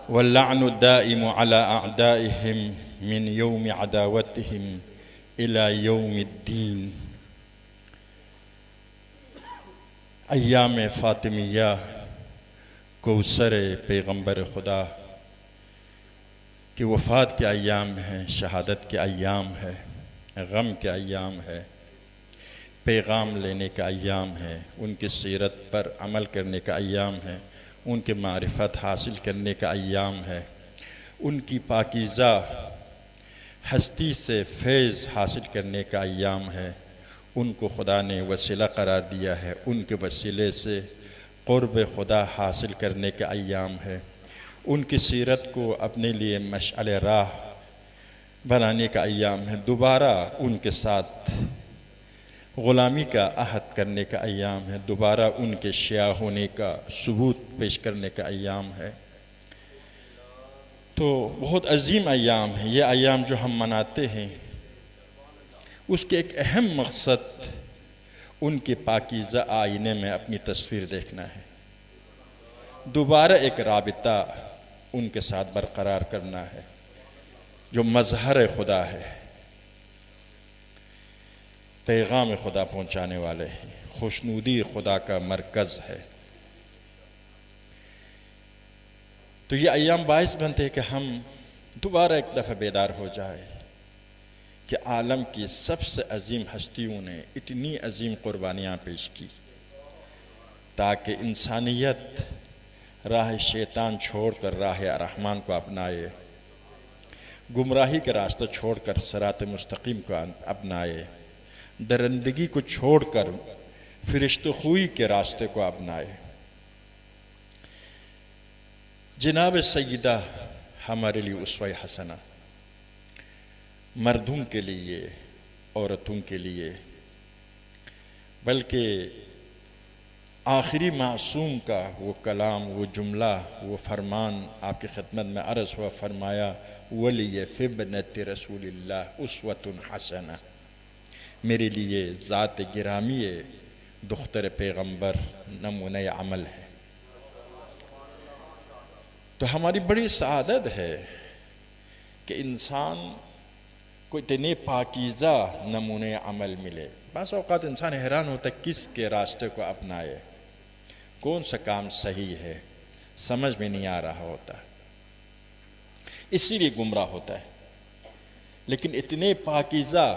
واللعن الدائم على أعدائهم من يوم عداوتهم إلى يوم الدين۔ ایام فاطمیہ کوثر پیغمبر خدا کی وفات کے ایام ہیں، شہادت کے ایام ہے، غم کے ایام ہے، پیغام لینے کا ایام ہے، ان کی سیرت پر عمل کرنے کا ایام ہے، ان کے معرفت حاصل کرنے کا ایام ہے، ان کی پاکیزہ ہستی سے فیض حاصل کرنے کا ایام ہے، ان کو خدا نے وسیلہ قرار دیا ہے، ان کے وسیلے سے قرب خدا حاصل کرنے کا ایام ہے، ان کی سیرت کو اپنے لیے مشعل راہ بنانے کا ایام ہے، دوبارہ ان کے ساتھ غلامی کا عہد کرنے کا ایام ہے، دوبارہ ان کے شیعہ ہونے کا ثبوت پیش کرنے کا ایام ہے۔ تو بہت عظیم ایام ہے یہ ایام جو ہم مناتے ہیں، اس کے ایک اہم مقصد ان کے پاکیزہ آئینے میں اپنی تصویر دیکھنا ہے، دوبارہ ایک رابطہ ان کے ساتھ برقرار کرنا ہے جو مظہر خدا ہے، پیغام خدا پہنچانے والے ہیں، خوشنودی خدا کا مرکز ہے۔ تو یہ ایام باعث بنتے ہیں کہ ہم دوبارہ ایک دفعہ بیدار ہو جائے کہ عالم کی سب سے عظیم ہستیوں نے اتنی عظیم قربانیاں پیش کی تاکہ انسانیت راہ شیطان چھوڑ کر راہ رحمان کو اپنائے، گمراہی کے راستہ چھوڑ کر صراط مستقیم کو اپنائے، درندگی کو چھوڑ کر فرشتہ خوئی کے راستے کو اپنائے۔ جناب سیدہ ہمارے لیے اسوہ حسنہ، مردوں کے لیے، عورتوں کے لیے، بلکہ آخری معصوم کا وہ کلام، وہ جملہ، وہ فرمان آپ کی خدمت میں عرض ہوا، فرمایا وَلِيَ فِي ابْنَةِ رَسُولِ اللَّهِ أُسْوَةٌ حَسَنَةٌ، میرے لیے ذات گرامی دختر پیغمبر نمونہ عمل ہے۔ تو ہماری بڑی سعادت ہے کہ انسان کو اتنے پاکیزہ نمونہ عمل ملے۔ بعض اوقات انسان حیران ہوتا ہے کس کے راستے کو اپنائے، کون سا کام صحیح ہے، سمجھ میں نہیں آ رہا ہوتا، اسی لیے گمراہ ہوتا ہے۔ لیکن اتنے پاکیزہ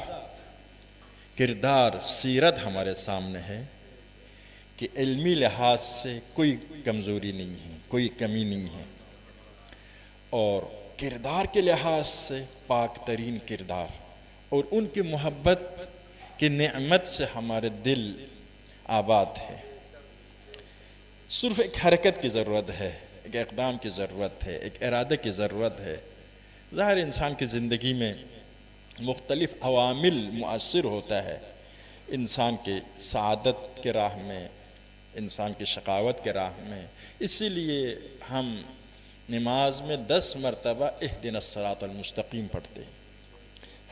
کردار، سیرت ہمارے سامنے ہے کہ علمی لحاظ سے کوئی کمزوری نہیں ہے، کوئی کمی نہیں ہے، اور کردار کے لحاظ سے پاک ترین کردار، اور ان کی محبت کی نعمت سے ہمارے دل آباد ہے۔ صرف ایک حرکت کی ضرورت ہے، ایک اقدام کی ضرورت ہے، ایک ارادے کی ضرورت ہے۔ ظاہر انسان کی زندگی میں مختلف عوامل مؤثر ہوتا ہے، انسان کی سعادت کے راہ میں، انسان کی شقاوت کے راہ میں۔ اسی لیے ہم نماز میں 10 مرتبہ اہدنا الصراط المستقیم پڑھتے ہیں،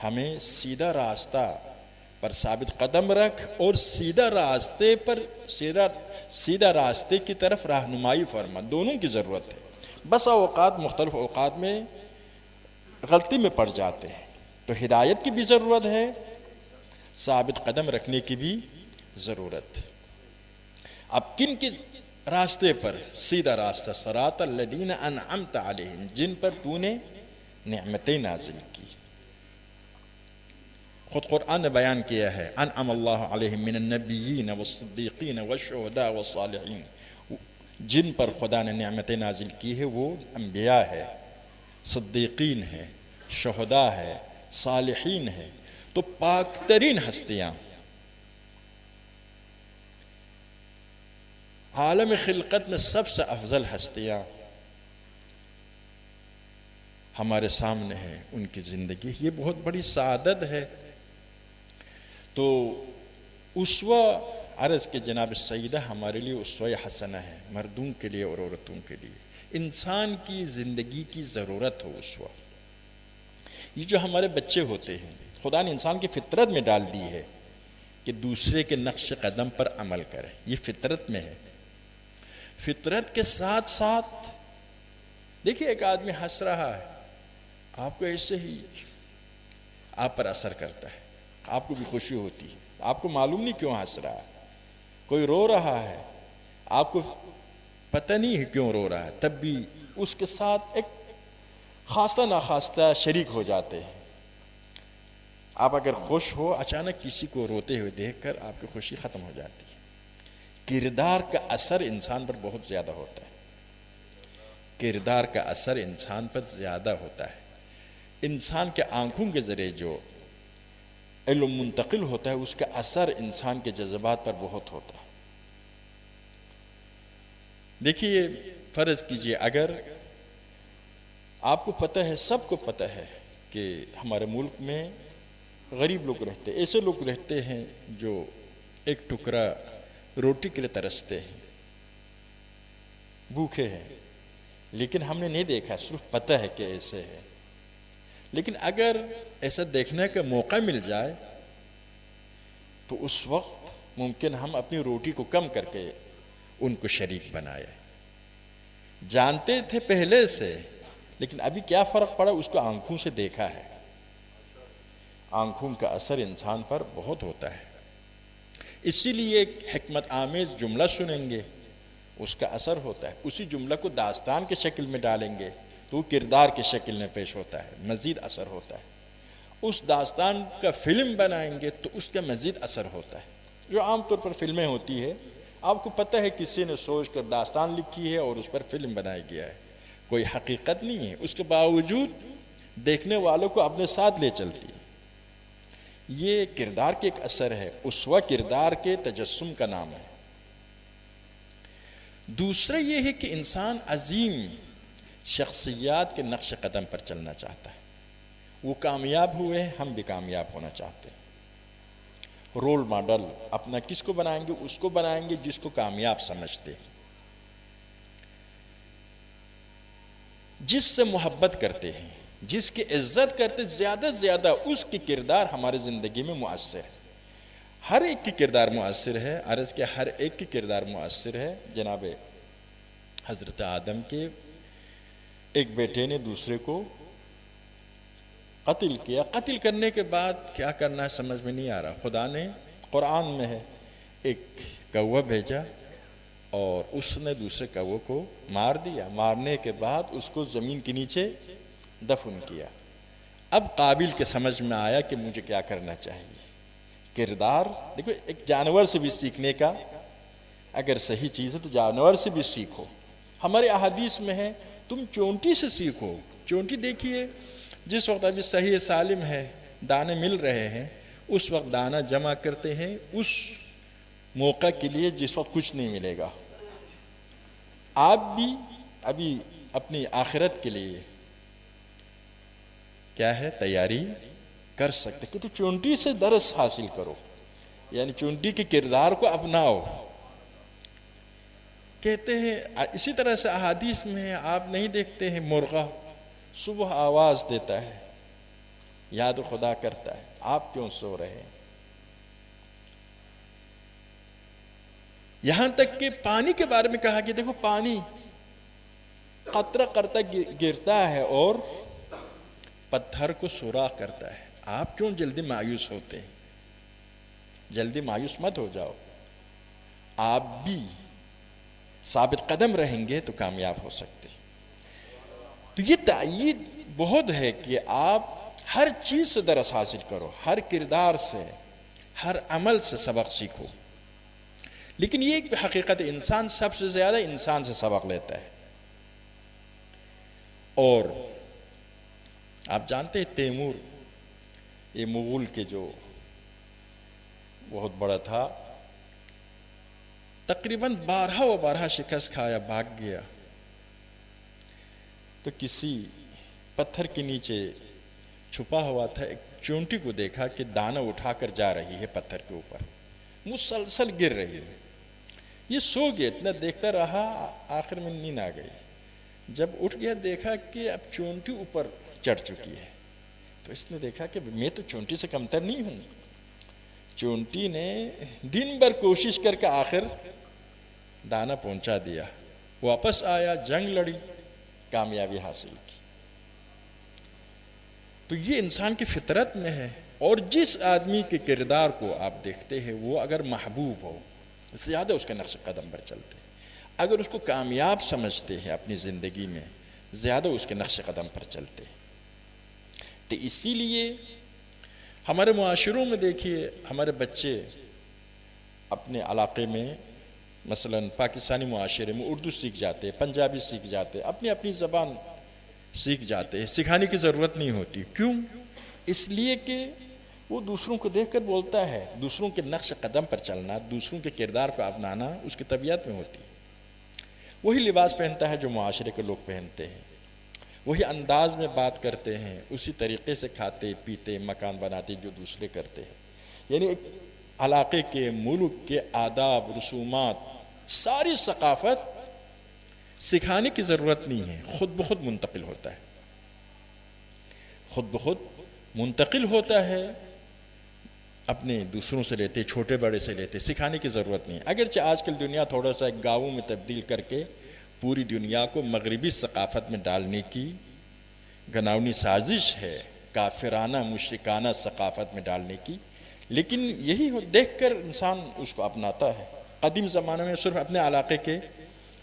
ہمیں سیدھا راستہ پر ثابت قدم رکھ اور سیدھا راستے پر سیدھا راستے کی طرف رہنمائی فرما، دونوں کی ضرورت ہے۔ بس اوقات مختلف اوقات میں غلطی میں پڑ جاتے ہیں، تو ہدایت کی بھی ضرورت ہے، ثابت قدم رکھنے کی بھی ضرورت ہے۔ اب کن کی راستے پر؟ سیدھا راستہ، صراط الذین انعمت علیہم، جن پر تو نے نعمتیں نازل کی۔ خود قرآن نے بیان کیا ہے انعم اللہ علیہم من النبیین والصدیقین والشہداء والصالحین، جن پر خدا نے نعمتیں نازل کی ہے وہ انبیاء ہے، صدیقین ہے، شہداء ہے، صالحین ہے۔ تو پاک ترین ہستیاں، عالم خلقت میں سب سے افضل ہستیاں ہمارے سامنے ہیں، ان کی زندگی یہ بہت بڑی سعادت ہے۔ تو اسوہ عرض کے جناب سیدہ ہمارے لیے اسوہ حسنہ ہے، مردوں کے لیے اور عورتوں کے لیے، انسان کی زندگی کی ضرورت ہو اسوہ۔ یہ جو ہمارے بچے ہوتے ہیں، خدا نے انسان کی فطرت میں ڈال دی ہے کہ دوسرے کے نقش قدم پر عمل کرے، یہ فطرت میں ہے۔ فطرت کے ساتھ ساتھ دیکھیے ایک آدمی ہنس رہا ہے، آپ کو ایسے ہی آپ پر اثر کرتا ہے، آپ کو بھی خوشی ہوتی ہے، آپ کو معلوم نہیں کیوں ہنس رہا ہے۔ کوئی رو رہا ہے، آپ کو پتہ نہیں ہے کیوں رو رہا ہے، تب بھی اس کے ساتھ ایک خواستہ ناخواستہ شریک ہو جاتے ہیں۔ آپ اگر خوش ہو، اچانک کسی کو روتے ہوئے دیکھ کر آپ کی خوشی ختم ہو جاتی ہے۔ کردار کا اثر انسان پر بہت زیادہ ہوتا ہے، کردار کا اثر انسان پر زیادہ ہوتا ہے۔ انسان کے آنکھوں کے ذریعے جو علم منتقل ہوتا ہے، اس کا اثر انسان کے جذبات پر بہت ہوتا ہے۔ دیکھیے فرض کیجئے اگر آپ کو پتہ ہے، سب کو پتہ ہے کہ ہمارے ملک میں غریب لوگ رہتے ہیں، ایسے لوگ رہتے ہیں جو ایک ٹکڑا روٹی کے لیے ترستے ہیں، بھوکے ہیں، لیکن ہم نے نہیں دیکھا، صرف پتہ ہے کہ ایسے ہے۔ لیکن اگر ایسا دیکھنے کا موقع مل جائے تو اس وقت ممکن ہم اپنی روٹی کو کم کر کے ان کو شریک بنائے۔ جانتے تھے پہلے سے، لیکن ابھی کیا فرق پڑا، اس کو آنکھوں سے دیکھا ہے۔ آنکھوں کا اثر انسان پر بہت ہوتا ہے۔ اسی لیے ایک حکمت آمیز جملہ سنیں گے، اس کا اثر ہوتا ہے۔ اسی جملہ کو داستان کے شکل میں ڈالیں گے تو وہ کردار کے شکل میں پیش ہوتا ہے، مزید اثر ہوتا ہے۔ اس داستان کا فلم بنائیں گے تو اس کا مزید اثر ہوتا ہے۔ جو عام طور پر فلمیں ہوتی ہے، آپ کو پتہ ہے کسی نے سوچ کر داستان لکھی ہے اور اس پر فلم بنایا گیا ہے، کوئی حقیقت نہیں ہے، اس کے باوجود دیکھنے والوں کو اپنے ساتھ لے چلتی ہے۔ یہ کردار کے ایک اثر ہے، اسوہ کردار کے تجسم کا نام ہے۔ دوسرا یہ ہے کہ انسان عظیم شخصیات کے نقش قدم پر چلنا چاہتا ہے۔ وہ کامیاب ہوئے ہیں، ہم بھی کامیاب ہونا چاہتے ہیں۔ رول ماڈل اپنا کس کو بنائیں گے؟ اس کو بنائیں گے جس کو کامیاب سمجھتے ہیں، جس سے محبت کرتے ہیں، جس کی عزت کرتے، زیادہ سے زیادہ اس کی کردار ہماری زندگی میں مؤثر ہے۔ ہر ایک کی کردار مؤثر ہے، عرض کہ ہر ایک کی کردار مؤثر ہے۔ جناب حضرت آدم کے ایک بیٹے نے دوسرے کو قتل کیا، قتل کرنے کے بعد کیا کرنا ہے سمجھ میں نہیں آ رہا۔ خدا نے قرآن میں ہے ایک کوا بھیجا اور اس نے دوسرے کوے کو مار دیا، مارنے کے بعد اس کو زمین کے نیچے دفن کیا۔ اب قابل کے سمجھ میں آیا کہ مجھے کیا کرنا چاہیے۔ کردار دیکھو، ایک جانور سے بھی سیکھنے کا، اگر صحیح چیز ہے تو جانور سے بھی سیکھو۔ ہمارے احادیث میں ہے تم چونٹی سے سیکھو۔ چونٹی دیکھیے، جس وقت ابھی صحیح سالم ہے، دانے مل رہے ہیں، اس وقت دانہ جمع کرتے ہیں اس موقع کے لیے جس وقت کچھ نہیں ملے گا۔ آپ بھی ابھی اپنی آخرت کے لیے کیا ہے تیاری کر سکتے کہ تو چونٹی سے درس حاصل کرو، یعنی چونٹی کے کردار کو اپناؤ۔ کہتے ہیں اسی طرح سے احادیث میں آپ نہیں دیکھتے ہیں مرغہ صبح آواز دیتا ہے، یاد خدا کرتا ہے، آپ کیوں سو رہے ہیں؟ یہاں تک کہ پانی کے بارے میں کہا کہ دیکھو پانی قطرہ قطرہ گرتا ہے اور پتھر کو سوراخ کرتا ہے۔ آپ کیوں جلدی مایوس ہوتے ہیں؟ جلدی مایوس مت ہو جاؤ، آپ بھی ثابت قدم رہیں گے تو کامیاب ہو سکتے۔ تو یہ تائید بہت ہے کہ آپ ہر چیز سے درس حاصل کرو، ہر کردار سے، ہر عمل سے سبق سیکھو۔ لیکن یہ ایک حقیقت، انسان سب سے زیادہ انسان سے سبق لیتا ہے۔ اور آپ جانتے ہیں تیمور، یہ مغول کے جو بہت بڑا تھا، تقریباً 12 شکست کھایا، بھاگ گیا، تو کسی پتھر کے نیچے چھپا ہوا تھا، ایک چونٹی کو دیکھا کہ دانہ اٹھا کر جا رہی ہے پتھر کے اوپر، مسلسل گر رہی ہے۔ یہ سو گیا، اتنا دیکھتا رہا، آخر میں نیند آ گئی۔ جب اٹھ گیا دیکھا کہ اب چونٹی اوپر چڑھ چکی ہے، تو اس نے دیکھا کہ میں تو چونٹی سے کمتر نہیں ہوں۔ چونٹی نے دن بھر کوشش کر کے آخر دانہ پہنچا دیا، واپس آیا، جنگ لڑی، کامیابی حاصل کی۔ تو یہ انسان کی فطرت میں ہے، اور جس آدمی کے کردار کو آپ دیکھتے ہیں وہ اگر محبوب ہو زیادہ اس کے نقش قدم پر چلتے ہیں، اگر اس کو کامیاب سمجھتے ہیں اپنی زندگی میں زیادہ اس کے نقش قدم پر چلتے ہیں۔ تو اسی لیے ہمارے معاشروں میں دیکھیے، ہمارے بچے اپنے علاقے میں مثلا پاکستانی معاشرے میں اردو سیکھ جاتے، پنجابی سیکھ جاتے، اپنی اپنی زبان سیکھ جاتے ہیں، سکھانے کی ضرورت نہیں ہوتی۔ کیوں؟ اس لیے کہ وہ دوسروں کو دیکھ کر بولتا ہے، دوسروں کے نقش قدم پر چلنا، دوسروں کے کردار کو اپنانا اس کی طبیعت میں ہوتی ہے۔ وہی لباس پہنتا ہے جو معاشرے کے لوگ پہنتے ہیں، وہی انداز میں بات کرتے ہیں، اسی طریقے سے کھاتے پیتے مکان بناتے جو دوسرے کرتے ہیں۔ یعنی ایک علاقے کے، ملک کے آداب رسومات، ساری ثقافت سکھانے کی ضرورت نہیں ہے، خود بخود منتقل ہوتا ہے، خود بخود منتقل ہوتا ہے، اپنے دوسروں سے لیتے، چھوٹے بڑے سے لیتے، سکھانے کی ضرورت نہیں۔ اگرچہ آج کل دنیا تھوڑا سا گاؤں میں تبدیل کر کے پوری دنیا کو مغربی ثقافت میں ڈالنے کی گناؤنی سازش ہے، کافرانہ مشرکانہ ثقافت میں ڈالنے کی، لیکن یہی دیکھ کر انسان اس کو اپناتا ہے۔ قدیم زمانے میں صرف اپنے علاقے کے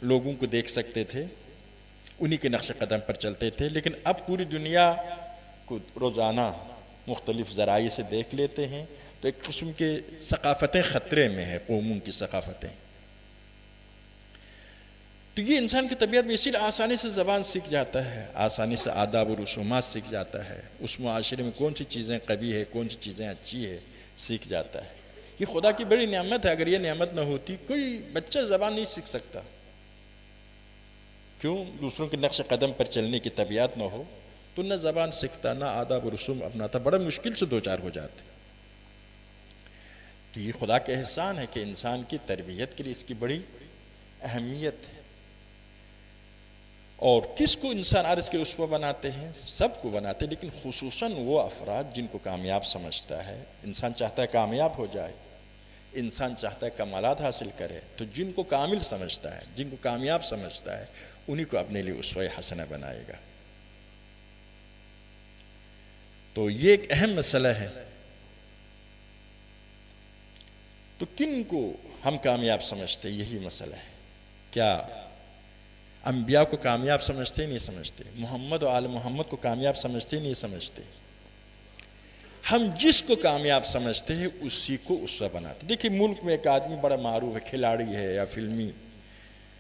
لوگوں کو دیکھ سکتے تھے، انہی کے نقش قدم پر چلتے تھے، لیکن اب پوری دنیا کو روزانہ مختلف ذرائع سے دیکھ لیتے ہیں، تو ایک قسم کے ثقافتیں خطرے میں ہیں، قوموں کی ثقافتیں۔ تو یہ انسان کی طبیعت میں اسی لیے آسانی سے زبان سیکھ جاتا ہے، آسانی سے آداب و رسومات سیکھ جاتا ہے، اس معاشرے میں کون سی چیزیں قبیح ہے، کون سی چیزیں اچھی ہے سیکھ جاتا ہے۔ یہ خدا کی بڑی نعمت ہے، اگر یہ نعمت نہ ہوتی کوئی بچہ زبان نہیں سیکھ سکتا۔ کیوں؟ دوسروں کے نقش قدم پر چلنے کی طبیعت نہ ہو تو نہ زبان سیکھتا، نہ آداب و رسوم اپناتا، بڑا مشکل سے دو چار ہو جاتے۔ تو یہ خدا کا احسان ہے کہ انسان کی تربیت کے لیے اس کی بڑی اہمیت ہے۔ اور کس کو انسان عرض کے اسوہ بناتے ہیں؟ سب کو بناتے ہیں، لیکن خصوصاً وہ افراد جن کو کامیاب سمجھتا ہے۔ انسان چاہتا ہے کامیاب ہو جائے، انسان چاہتا ہے کمالات حاصل کرے، تو جن کو کامل سمجھتا ہے، جن کو کامیاب سمجھتا ہے، انہی کو اپنے لیے اسوہ حسنہ بنائے گا۔ تو یہ ایک اہم مسئلہ ہے۔ تو کن کو ہم کامیاب سمجھتے؟ یہی مسئلہ ہے۔ کیا انبیاء کو کامیاب سمجھتے؟ نہیں سمجھتے۔ محمد و آل محمد کو کامیاب سمجھتے؟ نہیں سمجھتے۔ ہم جس کو کامیاب سمجھتے ہیں اسی کو اسوہ بناتے۔ دیکھیں ملک میں ایک آدمی بڑا معروف ہے، کھلاڑی ہے یا فلمی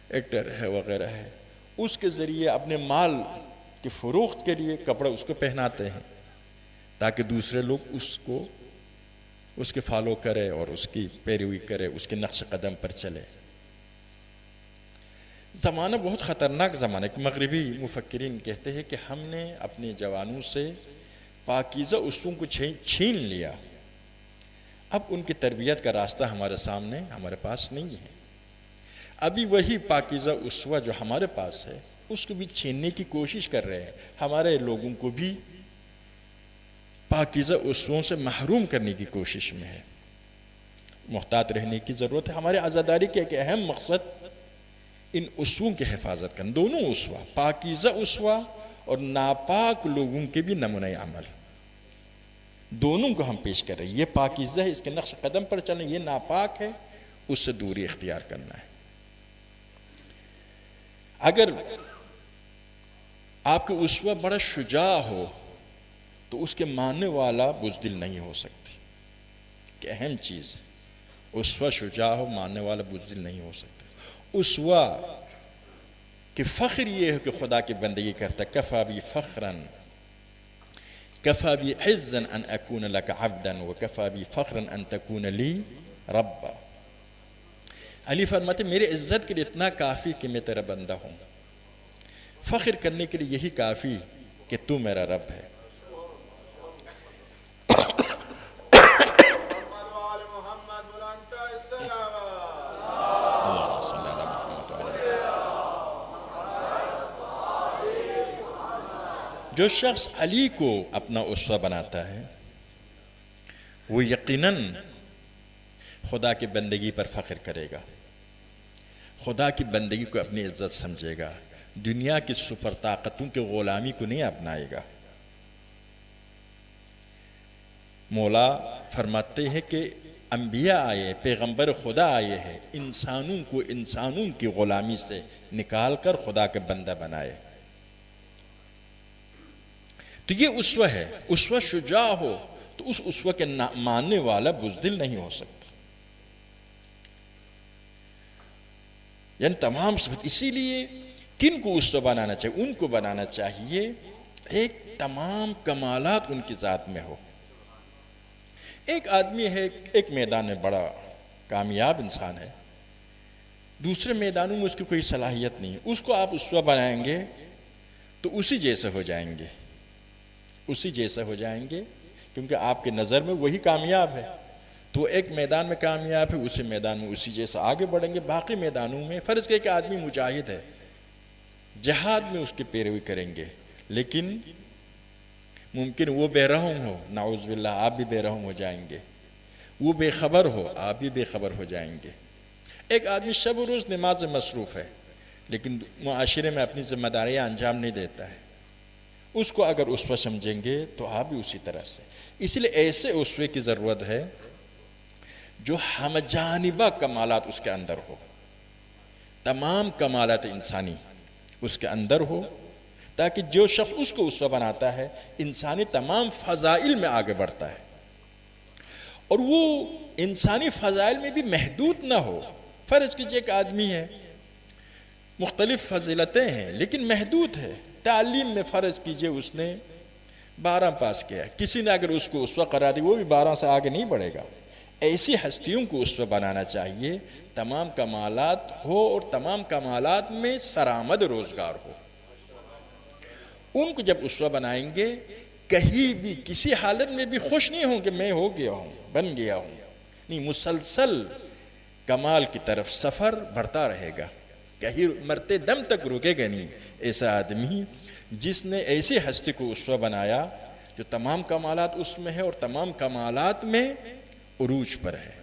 ایکٹر ہے وغیرہ ہے، اس کے ذریعے اپنے مال کے فروخت کے لیے کپڑا اس کو پہناتے ہیں تاکہ دوسرے لوگ اس کے فالو کرے اور اس کی پیروی کرے، اس کے نقش قدم پر چلے۔ زمانہ بہت خطرناک زمانہ ہے۔ مغربی مفکرین کہتے ہیں کہ ہم نے اپنے جوانوں سے پاکیزہ اصولوں کو چھین لیا، اب ان کی تربیت کا راستہ ہمارے سامنے، ہمارے پاس نہیں ہے۔ ابھی وہی پاکیزہ اسوہ جو ہمارے پاس ہے اس کو بھی چھیننے کی کوشش کر رہے ہیں، ہمارے لوگوں کو بھی پاکیزہ اسووں سے محروم کرنے کی کوشش میں ہے۔ محتاط رہنے کی ضرورت ہے۔ ہمارے عزاداری کے ایک اہم مقصد ان اسووں کی حفاظت کرنا، دونوں اسوہ، پاکیزہ اسوہ اور ناپاک لوگوں کے بھی نمونہ عمل، دونوں کو ہم پیش کر رہے ہیں۔ یہ پاکیزہ ہے، اس کے نقش قدم پر چلنا، یہ ناپاک ہے، اس سے دوری اختیار کرنا ہے۔ اگر آپ کے اسوہ بڑا شجاع ہو تو اس کے ماننے والا بزدل نہیں ہو سکتے، کہ اہم چیز ہے۔ اسوہ شجاع ہو، ماننے والا بزدل نہیں ہو سکتا۔ اسوہ کہ فخر یہ ہے کہ خدا کی بندگی کرتا، کفا بی فخراً، کفا بی عزاً ان اکون لک عبداً وکفا بی فخراً ان تکون لی ربا۔ علی فرماتے میرے عزت کے لیے اتنا کافی کہ میں تیرا بندہ ہوں، فخر کرنے کے لیے یہی کافی کہ تو میرا رب ہے۔ جو شخص علی کو اپنا اسوہ بناتا ہے وہ یقیناً خدا کی بندگی پر فخر کرے گا، خدا کی بندگی کو اپنی عزت سمجھے گا، دنیا کی سپر طاقتوں کے غلامی کو نہیں اپنائے گا۔ مولا فرماتے ہیں کہ انبیاء آئے، پیغمبر خدا آئے ہیں، انسانوں کو انسانوں کی غلامی سے نکال کر خدا کے بندہ بنائے۔ تو یہ اسوہ ہے، اسوہ شجاع ہو تو اس اسوہ کے ماننے والا بزدل نہیں ہو سکتا۔ یعنی تمام صفت، اسی لیے کن کو اسوہ بنانا چاہیے؟ ان کو بنانا چاہیے ایک تمام کمالات ان کی ذات میں ہو۔ ایک آدمی ہے ایک میدان میں بڑا کامیاب انسان ہے، دوسرے میدانوں میں اس کی کوئی صلاحیت نہیں ہے، اس کو آپ اسوہ بنائیں گے تو اسی جیسے ہو جائیں گے، اسی جیسے ہو جائیں گے، کیونکہ آپ کے نظر میں وہی کامیاب ہے۔ تو ایک میدان میں کامیاب ہے، اسی میدان میں اسی جیسے آگے بڑھیں گے۔ باقی میدانوں میں فرض کہ آدمی مجاہد ہے، جہاد میں اس کی پیروی کریں گے، لیکن ممکن وہ بے رحم ہو، نعوذ باللہ آپ بھی بے رحم ہو جائیں گے، وہ بے خبر ہو، آپ بھی بے خبر ہو جائیں گے۔ ایک آدمی شب و روز نماز میں مصروف ہے، لیکن معاشرے میں اپنی ذمہ داریاں انجام نہیں دیتا ہے، اس کو اگر اسوہ سمجھیں گے تو آپ بھی اسی طرح سے۔ اس لیے ایسے اسوے کی ضرورت ہے جو ہم جانبہ کمالات اس کے اندر ہو، تمام کمالات انسانی اس کے اندر ہو، تاکہ جو شخص اس کو اسوہ بناتا ہے انسانی تمام فضائل میں آگے بڑھتا ہے، اور وہ انسانی فضائل میں بھی محدود نہ ہو۔ فرض کیجئے ایک آدمی ہے، مختلف فضیلتیں ہیں لیکن محدود ہے، تعلیم میں فرض کیجئے اس نے 12 پاس کیا، کسی نے اگر اس کو اسوہ قرار دی وہ بھی 12 سے آگے نہیں بڑھے گا۔ ایسی ہستیوں کو اسوہ بنانا چاہیے، تمام کمالات ہو اور تمام کمالات میں سرآمد روزگار ہو۔ ان کو جب اسوہ بنائیں گے کہیں بھی کسی حالت میں بھی خوش نہیں ہوں کہ میں ہو گیا ہوں، بن گیا ہوں، نہیں، مسلسل کمال کی طرف سفر بڑھتا رہے گا، کہیں مرتے دم تک رکے گا نہیں۔ ایسا آدمی جس نے ایسی ہستی کو اسوہ بنایا جو تمام کمالات اس میں ہے اور تمام کمالات میں عروج پر ہے۔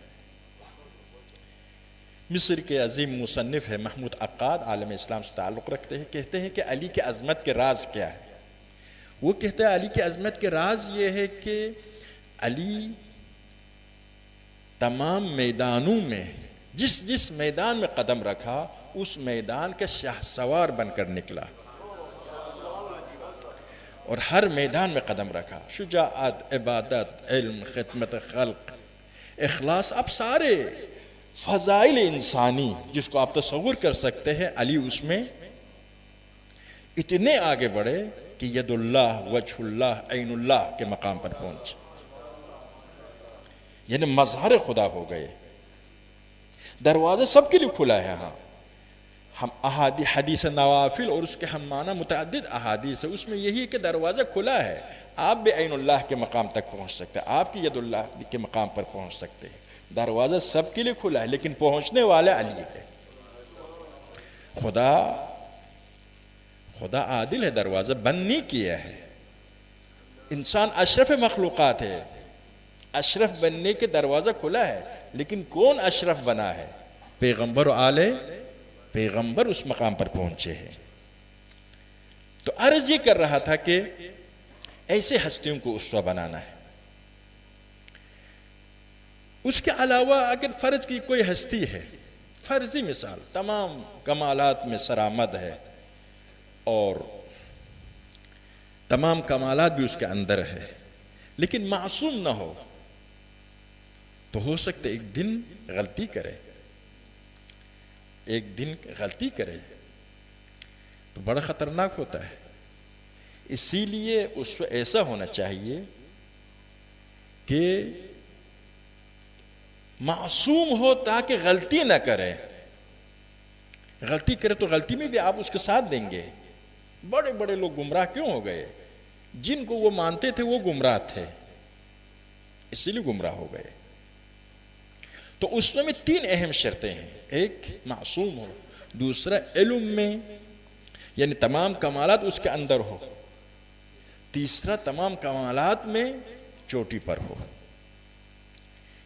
مصر کے عظیم مصنف ہے محمود عقاد، عالم اسلام سے تعلق رکھتے ہیں، کہتے ہیں کہ علی کے عظمت کے راز کیا ہے؟ وہ کہتے ہیں علی کے عظمت کے راز یہ ہے کہ علی تمام میدانوں میں جس میدان میں قدم رکھا اس میدان کا شاہ سوار بن کر نکلا، اور ہر میدان میں قدم رکھا، شجاعت، عبادت، علم، خدمت خلق، اخلاص، اب سارے فضائل انسانی جس کو آپ تصور کر سکتے ہیں، علی اس میں اتنے آگے بڑھے کہ ید اللہ، وجہ اللہ، عین اللہ کے مقام پر پہنچے، یعنی مظہر خدا ہو گئے۔ دروازہ سب کے لیے کھلا ہے، ہاں ہم حدیث نوافل اور اس کے ہم معنی متعدد احادیث ہے، اس میں یہی ہے کہ دروازہ کھلا ہے، آپ بھی عین اللہ کے مقام تک پہنچ سکتے ہیں، آپ کی ید اللہ کے مقام پر پہنچ سکتے ہیں۔ دروازہ سب کے لیے کھلا ہے لیکن پہنچنے والا علی ہے۔ خدا عادل ہے، دروازہ بند نہیں کیا ہے۔ انسان اشرف مخلوقات ہے، اشرف بننے کے دروازہ کھلا ہے، لیکن کون اشرف بنا ہے؟ پیغمبر و آل پیغمبر اس مقام پر پہنچے ہیں۔ تو عرض یہ کر رہا تھا کہ ایسے ہستیوں کو اسوہ بنانا ہے۔ اس کے علاوہ اگر فرض کی کوئی ہستی ہے، فرضی مثال، تمام کمالات میں سرآمد ہے اور تمام کمالات بھی اس کے اندر ہے، لیکن معصوم نہ ہو، تو ہو سکتا ہے ایک دن غلطی کرے، تو بڑا خطرناک ہوتا ہے۔ اسی لیے اس کو ایسا ہونا چاہیے کہ معصوم ہو تاکہ غلطی نہ کرے، غلطی کرے تو غلطی میں بھی آپ اس کے ساتھ دیں گے۔ بڑے بڑے لوگ گمراہ کیوں ہو گئے؟ جن کو وہ مانتے تھے وہ گمراہ تھے، اسی لیے گمراہ ہو گئے۔ تو اس میں 3 اہم شرطیں ہیں، ایک معصوم ہو، دوسرا علم میں یعنی تمام کمالات اس کے اندر ہو، تیسرا تمام کمالات میں چوٹی پر ہو۔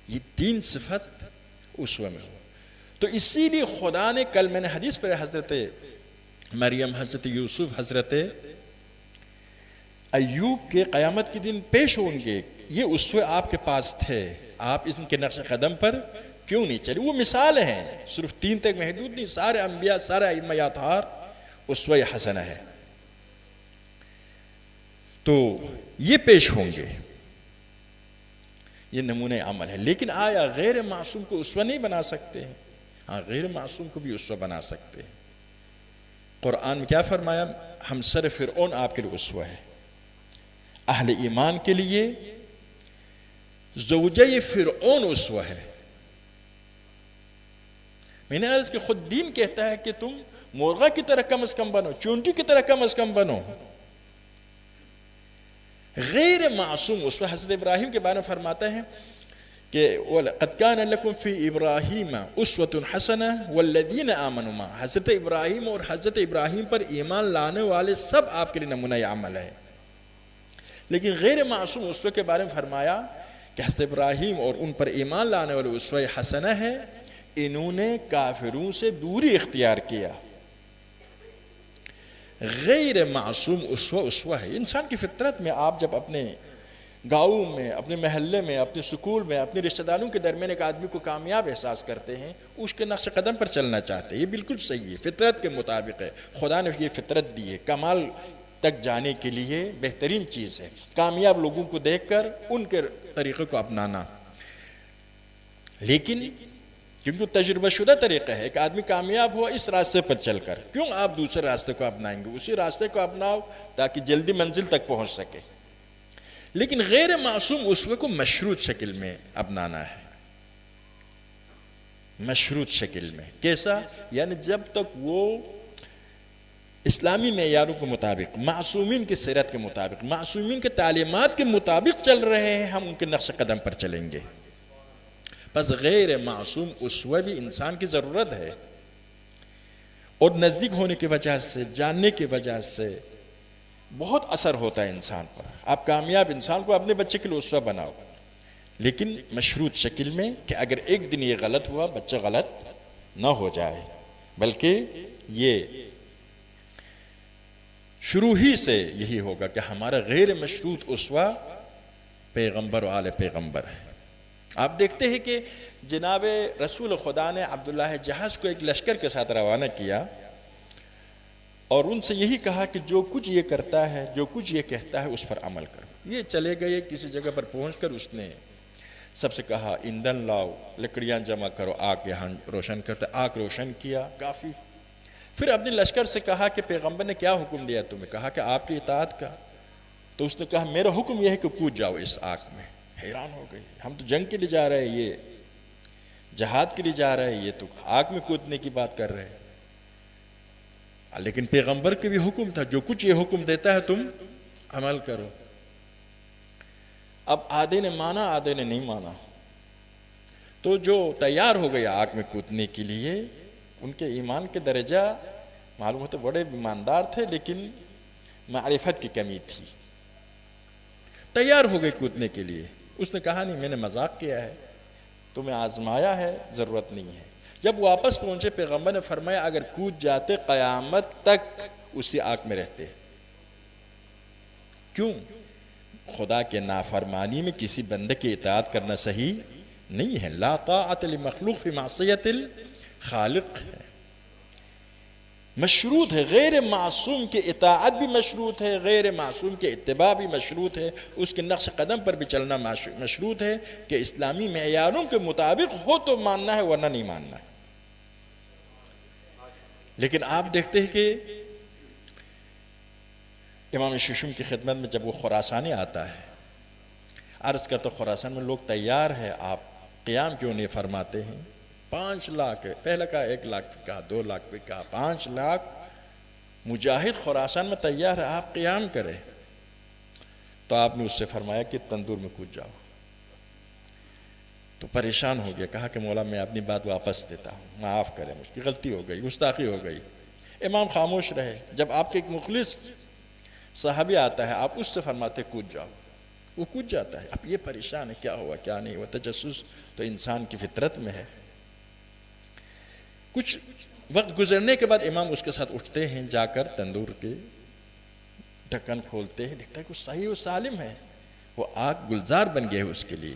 یہ 3 صفت اسوہ میں ہو۔ تو اسی لیے خدا نے، کل میں نے حدیث پر حضرت مریم، حضرت یوسف، حضرت ایوب کے قیامت کے دن پیش ہوں گے. یہ اسوے آپ کے پاس تھے، آپ ان کے نقش قدم پر کیوں نہیں چلے؟ وہ مثال ہیں، صرف 3 تک محدود نہیں، سارے انبیاء، سارے ائمہ اطہار اسوہ حسنہ ہے. تو یہ پیش ہوں گے، یہ نمونہ عمل ہے. لیکن آیا غیر معصوم کو اسوہ نہیں بنا سکتے ہیں؟ ہاں، غیر معصوم کو بھی اسوہ بنا سکتے ہیں. قرآن میں کیا فرمایا؟ ہمسر فرعون آپ کے لیے اسوہ ہے. اہل ایمان کے لیے زوجہ فرعون اسوہ ہے. میں نے عرض کہ خود دین کہتا ہے کہ تم مرغہ کی طرح کم از کم بنو، چونٹی کی طرح کم از کم بنو. غیر معصوم اسوہ حضرت ابراہیم کے بارے میں فرماتا ہے کہ قد کان لکم فی ابراہیم اسوۃ حسنہ والذین آمنوا معہ. حضرت ابراہیم اور حضرت ابراہیم پر ایمان لانے والے سب آپ کے لیے نمونہ عمل ہے. لیکن غیر معصوم اسوہ کے بارے میں فرمایا کہ حضرت ابراہیم اور ان پر ایمان لانے والے اسوہ حسنہ ہے، انہوں نے کافروں سے دوری اختیار کیا. غیر معصوم اسوہ ہے. انسان کی فطرت میں آپ جب اپنے گاؤں میں، اپنے محلے میں، اپنے سکول میں، اپنے رشتہ داروں کے درمیان ایک آدمی کو کامیاب احساس کرتے ہیں، اس کے نقش قدم پر چلنا چاہتے ہیں. یہ بالکل صحیح ہے، فطرت کے مطابق ہے. خدا نے یہ فطرت دی ہے، کمال تک جانے کے لیے بہترین چیز ہے کامیاب لوگوں کو دیکھ کر ان کے طریقے کو اپنانا. لیکن کیونکہ تجربہ شدہ طریقہ ہے، ایک آدمی کامیاب ہوا اس راستے پر چل کر، کیوں آپ دوسرے راستے کو اپنائیں گے؟ اسی راستے کو اپناؤ تاکہ جلدی منزل تک پہنچ سکے. لیکن غیر معصوم اسوے کو مشروط شکل میں اپنانا ہے. مشروط شکل میں کیسا؟ یعنی جب تک وہ اسلامی معیاروں کے مطابق، معصومین کی سیرت کے مطابق، معصومین کے تعلیمات کے مطابق چل رہے ہیں، ہم ان کے نقش قدم پر چلیں گے. بس غیر معصوم اسوہ بھی انسان کی ضرورت ہے، اور نزدیک ہونے کی وجہ سے، جاننے کی وجہ سے بہت اثر ہوتا ہے انسان پر. آپ کامیاب انسان کو اپنے بچے کے لیے اسوہ بناؤ، لیکن مشروط شکل میں کہ اگر ایک دن یہ غلط ہوا، بچہ غلط نہ ہو جائے. بلکہ یہ شروع ہی سے یہی ہوگا کہ ہمارا غیر مشروط اسوہ پیغمبر و آل پیغمبر ہے. آپ دیکھتے ہیں کہ جناب رسول خدا نے عبداللہ جہاز کو ایک لشکر کے ساتھ روانہ کیا اور ان سے یہی کہا کہ جو کچھ یہ کرتا ہے، جو کچھ یہ کہتا ہے، اس پر عمل کرو. یہ چلے گئے، کسی جگہ پر پہنچ کر اس نے سب سے کہا ایندھن لاؤ، لکڑیاں جمع کرو، آگ یہاں روشن کرتا. آگ روشن کیا کافی. پھر اپنے لشکر سے کہا کہ پیغمبر نے کیا حکم دیا تمہیں؟ کہا کہ آپ کی اطاعت کا. تو اس نے کہا میرا حکم یہ ہے کہ کود جاؤ اس آگ میں. حیران ہو گئی، ہم تو جنگ کے لیے جا رہے ہیں، یہ جہاد کے لیے جا رہے ہیں، یہ تو آگ میں کودنے کی بات کر رہے ہیں. لیکن پیغمبر کے بھی حکم تھا، جو کچھ یہ حکم دیتا ہے تم عمل کرو. اب آدھے نے مانا، آدھے نے نہیں مانا. تو جو تیار ہو گیا آگ میں کودنے کے لیے، ان کے ایمان کے درجہ معلوم ہوتے بڑے ایماندار تھے، لیکن معرفت کی کمی تھی. تیار ہو گئے کودنے کے لیے. اس نے کہا نہیں، میں نے مذاق کیا ہے، تمہیں آزمایا ہے، ضرورت نہیں ہے. جب واپس پہنچے پیغمبر نے فرمایا اگر کود جاتے قیامت تک اسی آگ میں رہتے. کیوں؟ خدا کے نافرمانی میں کسی بندے کی اطاعت کرنا صحیح نہیں ہے. لا طاعت لمخلوق فی معصیت الخالق ہے، مشروط ہے. غیر معصوم کی اطاعت بھی مشروط ہے، غیر معصوم کے اتباع بھی مشروط ہے، اس کے نقش قدم پر بھی چلنا مشروط ہے کہ اسلامی معیاروں کے مطابق ہو تو ماننا ہے، ورنہ نہیں ماننا ہے. لیکن آپ دیکھتے ہیں کہ امام ششم کی خدمت میں جب وہ خراسانی آتا ہے، عرض کرتا خراسان میں لوگ تیار ہے، آپ قیام کیوں نہیں فرماتے ہیں؟ 5 لاکھ، پہلے کہا 1 لاکھ، کہا 2 لاکھ، پھر کہا 5 لاکھ مجاہد خراسان میں تیار ہے، آپ قیام کریں. تو آپ نے اس سے فرمایا کہ تندور میں کود جاؤ. تو پریشان ہو گیا، کہا کہ مولا میں اپنی بات واپس دیتا ہوں، معاف کریں، مجھ کی غلطی ہو گئی، گستاخی ہو گئی. امام خاموش رہے. جب آپ کے ایک مخلص صحابی آتا ہے، آپ اس سے فرماتے کود جاؤ، وہ کود جاتا ہے. اب یہ پریشان ہے، کیا ہوا کیا نہیں ہوا. تجسس تو انسان کی فطرت میں ہے. کچھ وقت گزرنے کے بعد امام اس کے ساتھ اٹھتے ہیں، جا کر تندور کے ڈھکن کھولتے ہیں، دیکھتا ہے کہ وہ صحیح و سالم ہے، وہ آگ گلزار بن گئے اس کے لیے۔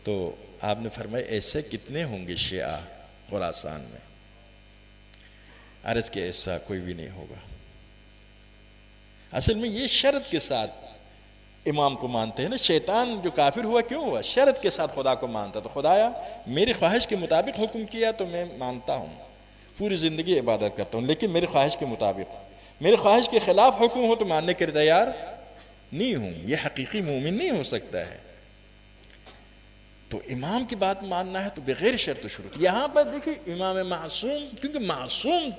تو آپ نے فرمایا ایسے کتنے ہوں گے شیعہ خراسان میں؟ عرض کہ ایسا کوئی بھی نہیں ہوگا۔ اصل میں یہ شرط کے ساتھ امام کو مانتے ہیں نا، شیطان جو کافر ہوا کیوں ہوا؟ شرط کے ساتھ خدا کو مانتا، تو خدایا میری خواہش کے مطابق حکم کیا تو میں مانتا ہوں، پوری زندگی عبادت کرتا ہوں، لیکن میری خواہش کے مطابق، میری خواہش کے خلاف حکم ہو تو ماننے کے تیار نہیں ہوں۔ یہ حقیقی مومن نہیں ہو سکتا ہے۔ تو امام کی بات ماننا ہے تو بغیر شرط و شروط۔ یہاں پر دیکھیں امام معصوم، کیونکہ معصوم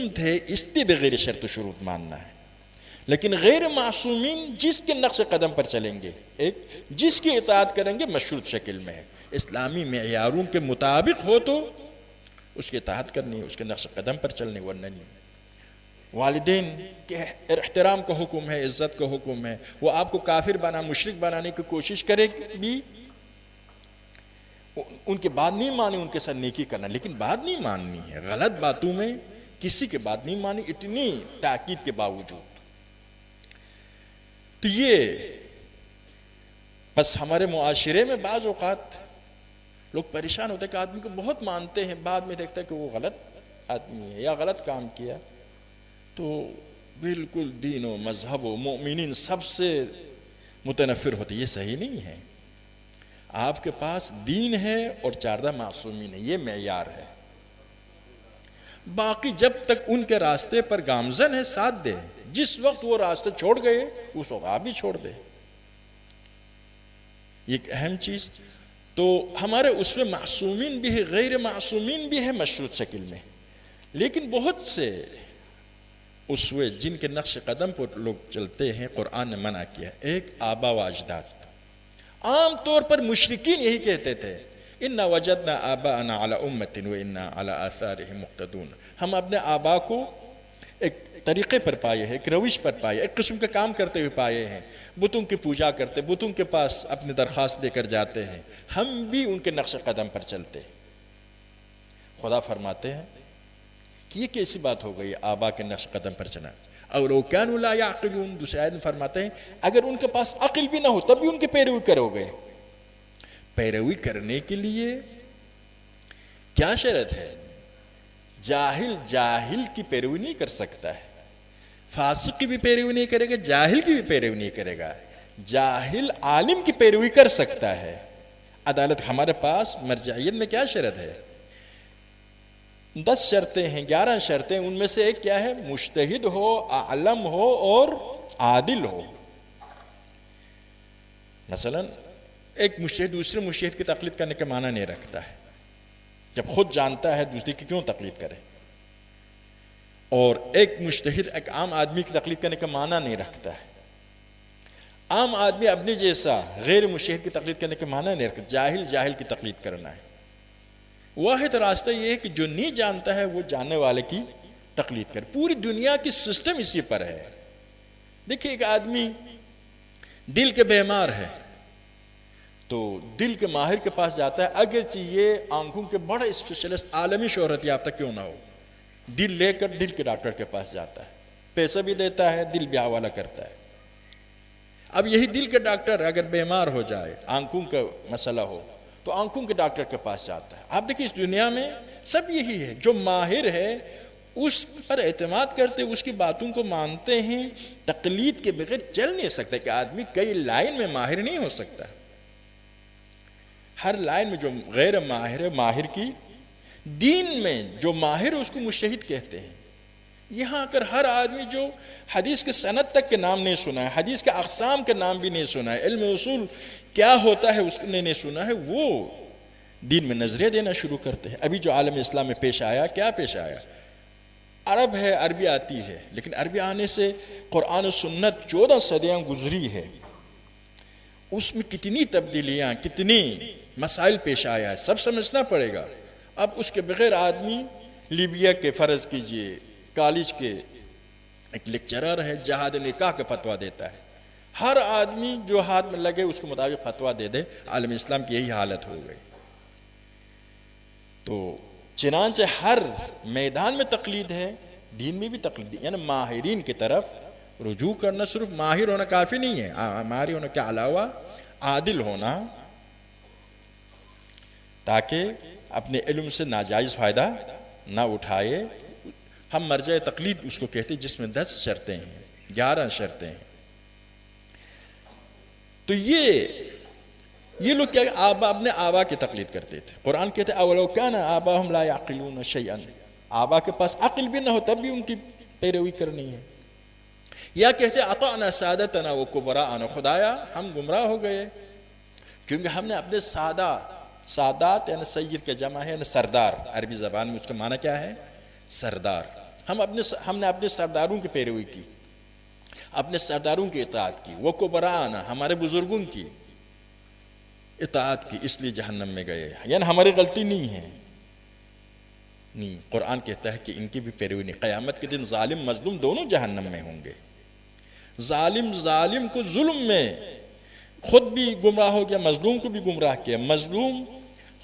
تھے اس لیے بغیر شرط و شروط ماننا ہے۔ لیکن غیر معصومین جس کے نقش قدم پر چلیں گے، ایک جس کی اطاعت کریں گے مشروط شکل میں ہے، اسلامی معیاروں کے مطابق ہو تو اس کی اطاعت کرنی ہے، اس کے نقش قدم پر چلنے، ورنہ نہیں۔ والدین کے احترام کا حکم ہے، عزت کا حکم ہے، وہ آپ کو کافر مشرک بنانے کی کوشش کرے بھی، ان کے بات نہیں مانی، ان کے ساتھ نیکی کرنا، لیکن بات نہیں ماننی ہے، غلط باتوں میں کسی کے بات نہیں مانی، اتنی تاکید کے باوجود۔ تو یہ بس ہمارے معاشرے میں بعض اوقات لوگ پریشان ہوتے ہیں کہ آدمی کو بہت مانتے ہیں، بعد میں دیکھتا ہے کہ وہ غلط آدمی ہے یا غلط کام کیا، تو بالکل دین و مذہب و مومنین سب سے متنفر ہوتے۔ یہ صحیح نہیں ہے۔ آپ کے پاس دین ہے اور 14 معصومین ہے، یہ معیار ہے۔ باقی جب تک ان کے راستے پر گامزن ہے ساتھ دے، جس وقت وہ راستے چھوڑ گئے اس وقت آپ بھی چھوڑ دے۔ یہ ایک اہم چیز۔ تو ہمارے اس میں معصومین بھی ہے، غیر معصومین بھی ہے مشروط شکل میں، لیکن بہت سے اسوے جن کے نقش قدم پر لوگ چلتے ہیں قرآن نے منع کیا۔ ایک آبا و اجداد، عام طور پر مشرکین یہی کہتے تھے اِنَّا وَجَدْنَا آبَاءَنَا عَلَى أُمَّةٍ وَإِنَّا عَلَى آثَارِهِمْ مُقْتَدُونَ۔ ہم اپنے آبا کو ایک طریقے پر پائے ہیں، ایک روش پر پائے، ایک قسم کا کام کرتے ہوئے پائے ہیں، بتوں کی پوجا کرتے، بتوں کے پاس اپنی درخواست دے کر جاتے ہیں، ہم بھی ان کے نقش قدم پر چلتے۔ خدا فرماتے ہیں کہ یہ کیسی بات ہو گئی آبا کے نقش قدم پر چلنا؟ اَوْلَوْ كَانُوا لَا يَعْقِلُونَ۔ دوسرے آیت میں فرماتے ہیں اگر ان کے پاس عقل بھی نہ ہو تب بھی ان کی پیروی کرو گے۔ پیروی کرنے کے لیے کیا شرط ہے؟ جاہل کی پیروی نہیں کر سکتا ہے، فاسق کی بھی پیروی نہیں کرے گا، جاہل کی بھی پیروی نہیں کرے گا۔ جاہل عالم کی پیروی کر سکتا ہے۔ عدالت ہمارے پاس مرجعیت میں کیا شرط ہے؟ 10 شرطیں ہیں، 11 شرطیں، ان میں سے ایک کیا ہے؟ مجتہد ہو، عالم ہو اور عادل ہو۔ مثلا ایک مجتہد دوسرے مجتہد کی تقلید کرنے کا معنی نہیں رکھتا ہے، جب خود جانتا ہے دوسرے کی کیوں تقلید کرے۔ اور ایک مجتہد ایک عام آدمی کی تقلید کرنے کا معنی نہیں رکھتا ہے۔ عام آدمی اپنے جیسا غیر مجتہد کی تقلید کرنے کا معنی نہیں رکھتا، جاہل کی تقلید کرنا ہے۔ واحد راستہ یہ ہے کہ جو نہیں جانتا ہے وہ جاننے والے کی تقلید کرے۔ پوری دنیا کی سسٹم اسی پر ہے۔ دیکھیں ایک آدمی دل کے بیمار ہے تو دل کے ماہر کے پاس جاتا ہے، اگرچہ یہ آنکھوں کے بڑا اسپیشلسٹ عالمی شہرت یافتہ کیوں نہ ہو، دل لے کر دل کے ڈاکٹر کے پاس جاتا ہے، پیسہ بھی دیتا ہے، دل بھی حوالہ کرتا ہے۔ اب یہی دل کے ڈاکٹر اگر بیمار ہو جائے، آنکھوں کا مسئلہ ہو تو آنکھوں کے ڈاکٹر کے پاس جاتا ہے۔ آپ دیکھیں اس دنیا میں سب یہی ہے، جو ماہر ہے اس پر اعتماد کرتے، اس کی باتوں کو مانتے ہیں، تقلید کے بغیر چل نہیں سکتا کہ آدمی کئی لائن میں ماہر نہیں ہو سکتا۔ ہر لائن میں جو غیر ماہر ہے، ماہر کی دین میں جو ماہر ہے اس کو مجتہد کہتے ہیں۔ یہاں اگر ہر آدمی جو حدیث کے سند تک کے نام نہیں سنا ہے، حدیث کے اقسام کے نام بھی نہیں سنا ہے، علم اصول کیا ہوتا ہے اس نے نہیں سنا ہے، وہ دین میں نظریہ دینا شروع کرتے ہیں۔ ابھی جو عالم اسلام میں پیش آیا، کیا پیش آیا؟ عرب ہے، عربی آتی ہے، لیکن عربی آنے سے قرآن و سنت 14 صدیاں گزری ہے، اس میں کتنی تبدیلیاں، کتنی مسائل پیش آیا ہے، سب سمجھنا پڑے گا۔ اب اس کے بغیر آدمی لیبیا کے فرض کیجئے کالج کے ایک لیکچرر ہے، جہاد نکاح کا فتویٰ دیتا ہے، ہر آدمی جو ہاتھ میں لگے اس کے مطابق فتویٰ دے دے، عالم اسلام کی یہی حالت ہو گئی۔ تو چنانچہ ہر میدان میں تقلید ہے، دین میں بھی تقلید، یعنی ماہرین کی طرف رجوع کرنا. صرف ماہر ہونا کافی نہیں ہے، ماہر ہونے کے علاوہ عادل ہونا، تاکہ اپنے علم سے ناجائز فائدہ نہ اٹھائے. ہم مرجع تقلید اس کو کہتے ہیں جس میں 10 شرطیں ہیں، 11 شرطیں ہیں. تو یہ لوگ کیا اپنے آبا کی تقلید کرتے تھے. قرآن کہتے ہیں اولو کان آباہم لا یعقلون شیئا، آبا کے پاس عقل بھی نہ ہو تب بھی ان کی پیروی کرنی ہے. یا کہتے ہیں اطعنا سادتنا و کبراءنا، خدایا ہم گمراہ ہو گئے کیونکہ ہم نے اپنے سادات یعنی سید کا جمع ہے یعنی سردار، عربی زبان میں اس کا معنی کیا ہے؟ سردار. ہم نے اپنے سرداروں کی پیروی کی، اپنے سرداروں کی اطاعت کی. وہ کبراءنا، ہمارے بزرگوں کی اطاعت کی، اس لیے جہنم میں گئے. یعنی ہماری غلطی نہیں ہے. نہیں، قرآن کہتا ہے کہ ان کی بھی پیروی نہیں. قیامت کے دن ظالم مظلوم دونوں جہنم میں ہوں گے. ظالم کو ظلم میں خود بھی گمراہ ہو گیا، مظلوم کو بھی گمراہ کیا، مظلوم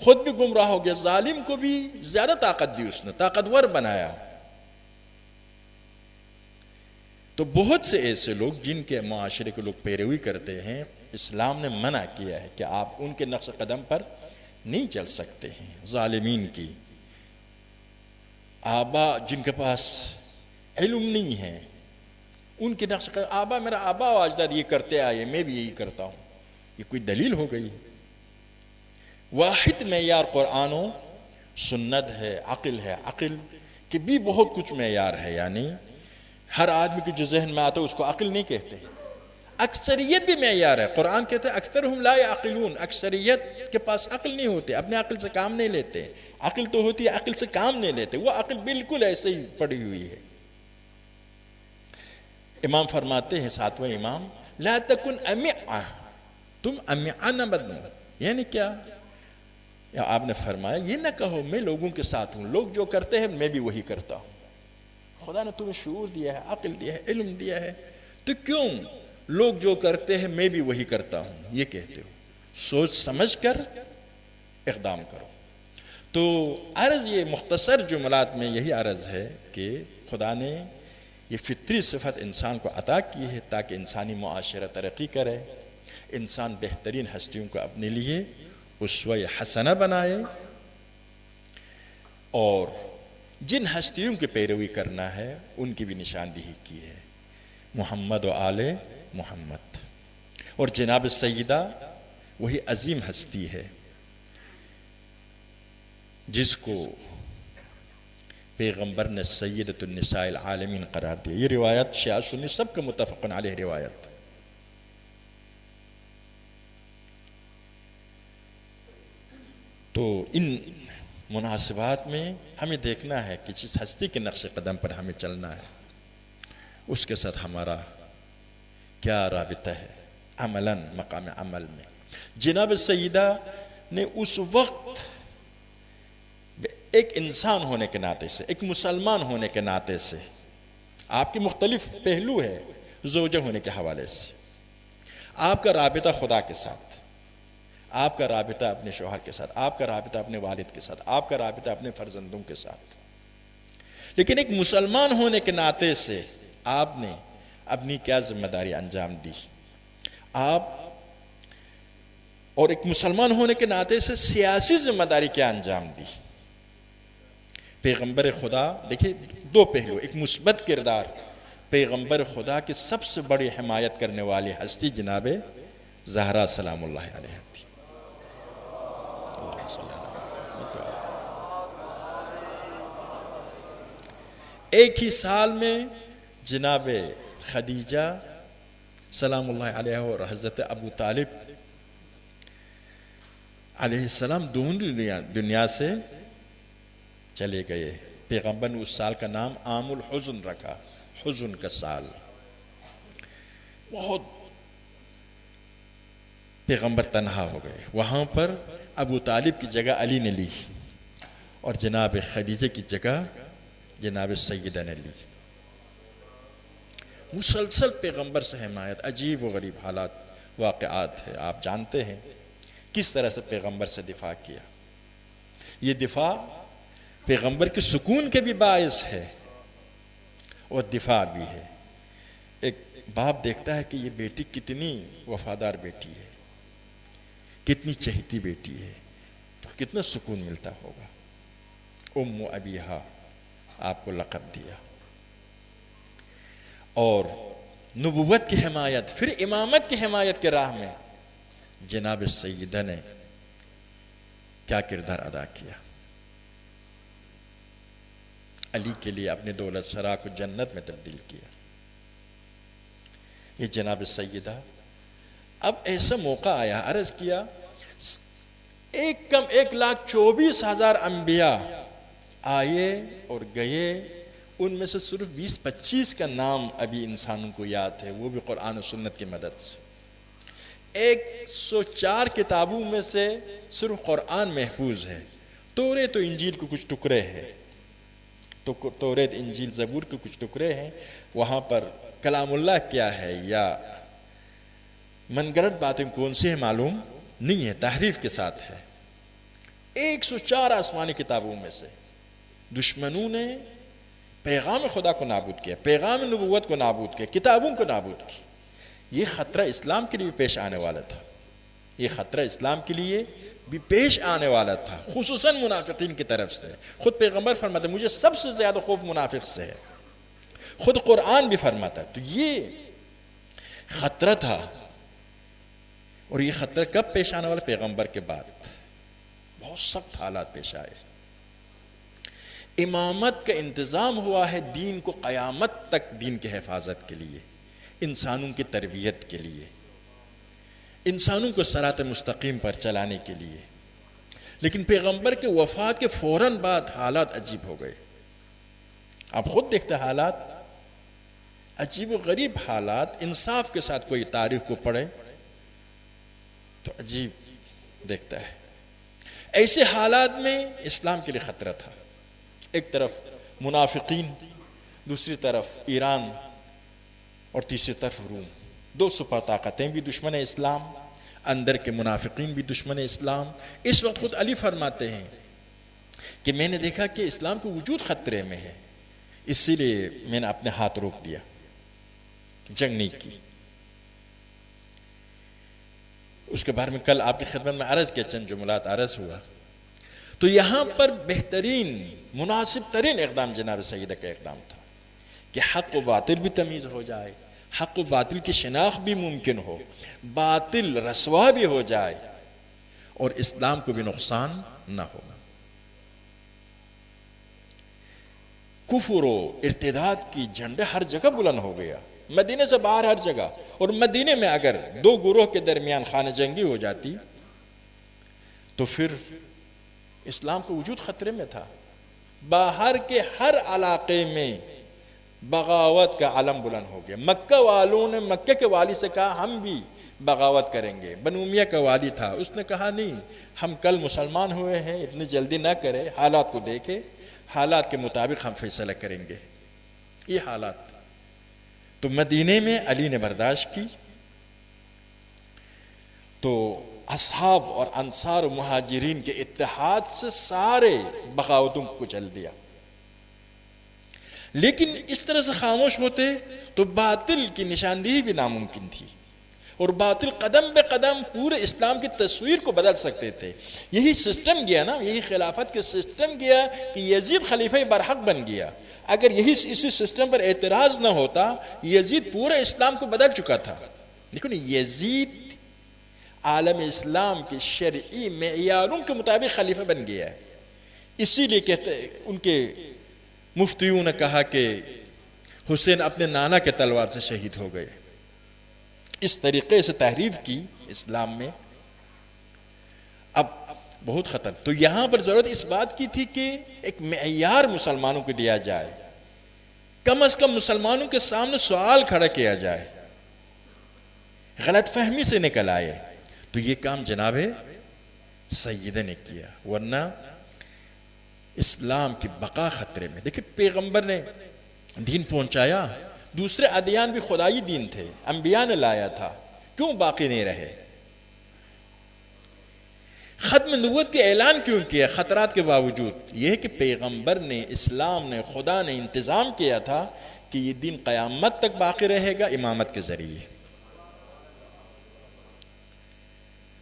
خود بھی گمراہ ہو گیا، ظالم کو بھی زیادہ طاقت دی، اس نے طاقتور بنایا. تو بہت سے ایسے لوگ جن کے معاشرے کے لوگ پیروی کرتے ہیں، اسلام نے منع کیا ہے کہ آپ ان کے نقش قدم پر نہیں چل سکتے ہیں. ظالمین کی آبا جن کے پاس علم نہیں ہے، ان کے نقش قدم، میرا آبا و اجداد یہ کرتے آئے، میں بھی یہی کرتا ہوں، یہ کوئی دلیل ہو گئی؟ واحد معیار قرآن و سنت ہے، عقل ہے. عقل کے بھی بہت کچھ معیار ہے، یعنی ہر آدمی کے جو ذہن میں آتا ہے اس کو عقل نہیں کہتے. اکثریت بھی معیار ہے. قرآن کہتے ہیں اکثرہم لا یعقلون، اکثریت کے پاس عقل نہیں ہوتے، اپنے عقل سے کام نہیں لیتے. عقل تو ہوتی ہے، عقل سے کام نہیں لیتے. وہ عقل بالکل ایسے ہی پڑی ہوئی ہے. امام فرماتے ہیں 7واں امام، لا تکن امعا، تم امعا نہ بنو. یعنی کیا؟ یا آپ نے فرمایا یہ نہ کہو میں لوگوں کے ساتھ ہوں، لوگ جو کرتے ہیں میں بھی وہی کرتا ہوں. خدا نے تمہیں شعور دیا ہے، عقل دیا ہے، علم دیا ہے، تو کیوں لوگ جو کرتے ہیں میں بھی وہی کرتا ہوں یہ کہتے ہو؟ سوچ سمجھ کر اقدام کرو. تو عرض یہ مختصر جملات میں یہی عرض ہے کہ خدا نے یہ فطری صفت انسان کو عطا کی ہے تاکہ انسانی معاشرہ ترقی کرے، انسان بہترین ہستیوں کو اپنے لیے اسوہ حسنہ بنائے، اور جن ہستیوں کی پیروی کرنا ہے ان کی بھی نشاندہی کی ہے، محمد و آل محمد. اور جناب سیدہ وہی عظیم ہستی ہے جس کو پیغمبر نے سیدۃ النساء العالمین قرار دیا. یہ روایت شیعہ سنی سب کا متفق علیہ روایت. تو ان مناسبات میں ہمیں دیکھنا ہے کہ جس ہستی کے نقش قدم پر ہمیں چلنا ہے اس کے ساتھ ہمارا کیا رابطہ ہے عملاً، مقام عمل میں. جناب سیدہ نے اس وقت ایک انسان ہونے کے ناطے سے، ایک مسلمان ہونے کے ناطے سے، آپ کے مختلف پہلو ہے زوجہ ہونے کے حوالے سے، آپ کا رابطہ خدا کے ساتھ، آپ کا رابطہ اپنے شوہر کے ساتھ، آپ کا رابطہ اپنے والد کے ساتھ، آپ کا رابطہ اپنے فرزندوں کے ساتھ. لیکن ایک مسلمان ہونے کے ناطے سے آپ نے اپنی کیا ذمہ داری انجام دی، آپ اور ایک مسلمان ہونے کے ناطے سے سیاسی ذمہ داری کیا انجام دی. پیغمبر خدا، دیکھیں دو پہلو، ایک مثبت کردار، پیغمبر خدا کی سب سے بڑی حمایت کرنے والی ہستی جناب زہرا سلام اللہ علیہ تھی. ایک ہی سال میں جناب خدیجہ سلام اللہ علیہ اور حضرت ابو طالب علیہ السلام دونوں دنیا سے چلے گئے. پیغمبر نے اس سال کا نام عام الحزن رکھا، حزن کا سال. بہت پیغمبر تنہا ہو گئے. وہاں پر ابو طالب کی جگہ علی نے لی اور جناب خدیجہ کی جگہ جناب سیدہ نے لی. مسلسل پیغمبر سے حمایت، عجیب و غریب حالات واقعات ہے، آپ جانتے ہیں کس طرح سے پیغمبر سے دفاع کیا. یہ دفاع پیغمبر کے سکون کے بھی باعث ہے اور دفاع بھی ہے. ایک باپ دیکھتا ہے کہ یہ بیٹی کتنی وفادار بیٹی ہے, کتنی چہتی بیٹی ہے, تو کتنا سکون ملتا ہوگا. ام ابیہا آپ کو لقب دیا, اور نبوت کی حمایت, پھر امامت کی حمایت کے راہ میں جناب سیدہ نے کیا کردار ادا کیا. علی کے لیے اپنے دولت سرا کو جنت میں تبدیل کیا. یہ جناب سیدہ. اب ایسا موقع آیا, عرض کیا 1,24,000 انبیاء آئے اور گئے, ان میں سے صرف 20-25 کا نام ابھی انسانوں کو یاد ہے, وہ بھی قرآن و سنت کی مدد سے. 104 کتابوں میں سے صرف قرآن محفوظ ہے. توریت و انجیل کو کچھ ٹکڑے ہیں, تو توریت انجیل زبور کے کچھ ٹکڑے ہیں, وہاں پر کلام اللہ کیا ہے یا من گھڑت باتیں کون سی ہیں معلوم نہیں ہے, تحریف کے ساتھ ہے. 104 آسمانی کتابوں میں سے دشمنوں نے پیغام خدا کو نابود کیا, پیغام نبوت کو نابود کیا, کتابوں کو نابود کیا. یہ خطرہ اسلام کے لیے پیش آنے والا تھا, یہ خطرہ اسلام کے لیے بھی پیش آنے والا تھا, خصوصاً منافقین کی طرف سے. خود پیغمبر فرماتا مجھے سب سے زیادہ خوف منافق سے ہے, خود قرآن بھی فرماتا. تو یہ خطرہ تھا, اور یہ خطرہ کب پیش آنے والا؟ پیغمبر کے بعد بہت سخت حالات پیش آئے. امامت کا انتظام ہوا ہے دین کو قیامت تک دین کی حفاظت کے لیے, انسانوں کی تربیت کے لیے, انسانوں کو صراط مستقیم پر چلانے کے لیے. لیکن پیغمبر کے وفات کے فوراً بعد حالات عجیب ہو گئے. آپ خود دیکھتے حالات عجیب و غریب حالات. انصاف کے ساتھ کوئی تاریخ کو پڑھے تو عجیب دیکھتا ہے. ایسے حالات میں اسلام کے لیے خطرہ تھا. ایک طرف منافقین, دوسری طرف ایران, اور تیسری طرف روم. دو سپر طاقتیں بھی دشمن اسلام, اندر کے منافقین بھی دشمن اسلام. اس وقت خود علی فرماتے ہیں کہ میں نے دیکھا کہ اسلام کا وجود خطرے میں ہے, اسی لیے میں نے اپنے ہاتھ روک دیا, جنگ نہیں کی. اس کے بارے میں کل آپ کی خدمت میں عرض کیا, چند جملات عرض ہوا. تو یہاں پر بہترین مناسب ترین اقدام جناب سیدہ کا اقدام تھا کہ حق و باطل بھی تمیز ہو جائے, حق و باطل کی شناخت بھی ممکن ہو, باطل رسوا بھی ہو جائے, اور اسلام کو بھی نقصان نہ ہو. کفر و ارتداد کی جھنڈے ہر جگہ بلند ہو گیا, مدینے سے باہر ہر جگہ. اور مدینے میں اگر دو گروہ کے درمیان خانہ جنگی ہو جاتی تو پھر اسلام کا وجود خطرے میں تھا. باہر کے ہر علاقے میں بغاوت کا علم بلند ہو گیا. مکہ والوں نے مکہ کے والی سے کہا ہم بھی بغاوت کریں گے. بنو امیہ کا والی تھا, اس نے کہا نہیں, ہم کل مسلمان ہوئے ہیں, اتنی جلدی نہ کرے, حالات کو دیکھے, حالات کے مطابق ہم فیصلہ کریں گے. یہ حالات. تو مدینے میں علی نے برداشت کی, تو اصحاب اور انصار و مہاجرین کے اتحاد سے سارے بغاوتوں کو کچل دیا. لیکن اس طرح سے خاموش ہوتے تو باطل کی نشاندہی بھی ناممکن تھی, اور باطل قدم بے قدم پورے اسلام کی تصویر کو بدل سکتے تھے. یہی سسٹم گیا نا, یہی خلافت کے سسٹم گیا کہ یزید خلیفہ برحق بن گیا. اگر اسی سسٹم پر اعتراض نہ ہوتا, یزید پورے اسلام کو بدل چکا تھا. لیکن یزید عالم اسلام کے شرعی معیاروں کے مطابق خلیفہ بن گیا ہے. اسی لیے کہتے ان کے مفتیوں نے کہا کہ حسین اپنے نانا کے تلوار سے شہید ہو گئے. اس طریقے سے تحریف کی اسلام میں. اب بہت خطر. تو یہاں پر ضرورت اس بات کی تھی کہ ایک معیار مسلمانوں کو دیا جائے, کم از کم مسلمانوں کے سامنے سوال کھڑا کیا جائے, غلط فہمی سے نکل آئے. تو یہ کام جناب سیدہ نے کیا, ورنہ اسلام کی بقا خطرے میں. دیکھیں پیغمبر نے دین پہنچایا, دوسرے ادیان بھی خدائی دین تھے, انبیاء نے لایا تھا, کیوں باقی نہیں رہے؟ ختم نبوت کے اعلان کیوں کیا خطرات کے باوجود؟ یہ ہے کہ پیغمبر نے، اسلام نے، خدا نے انتظام کیا تھا کہ یہ دین قیامت تک باقی رہے گا امامت کے ذریعے۔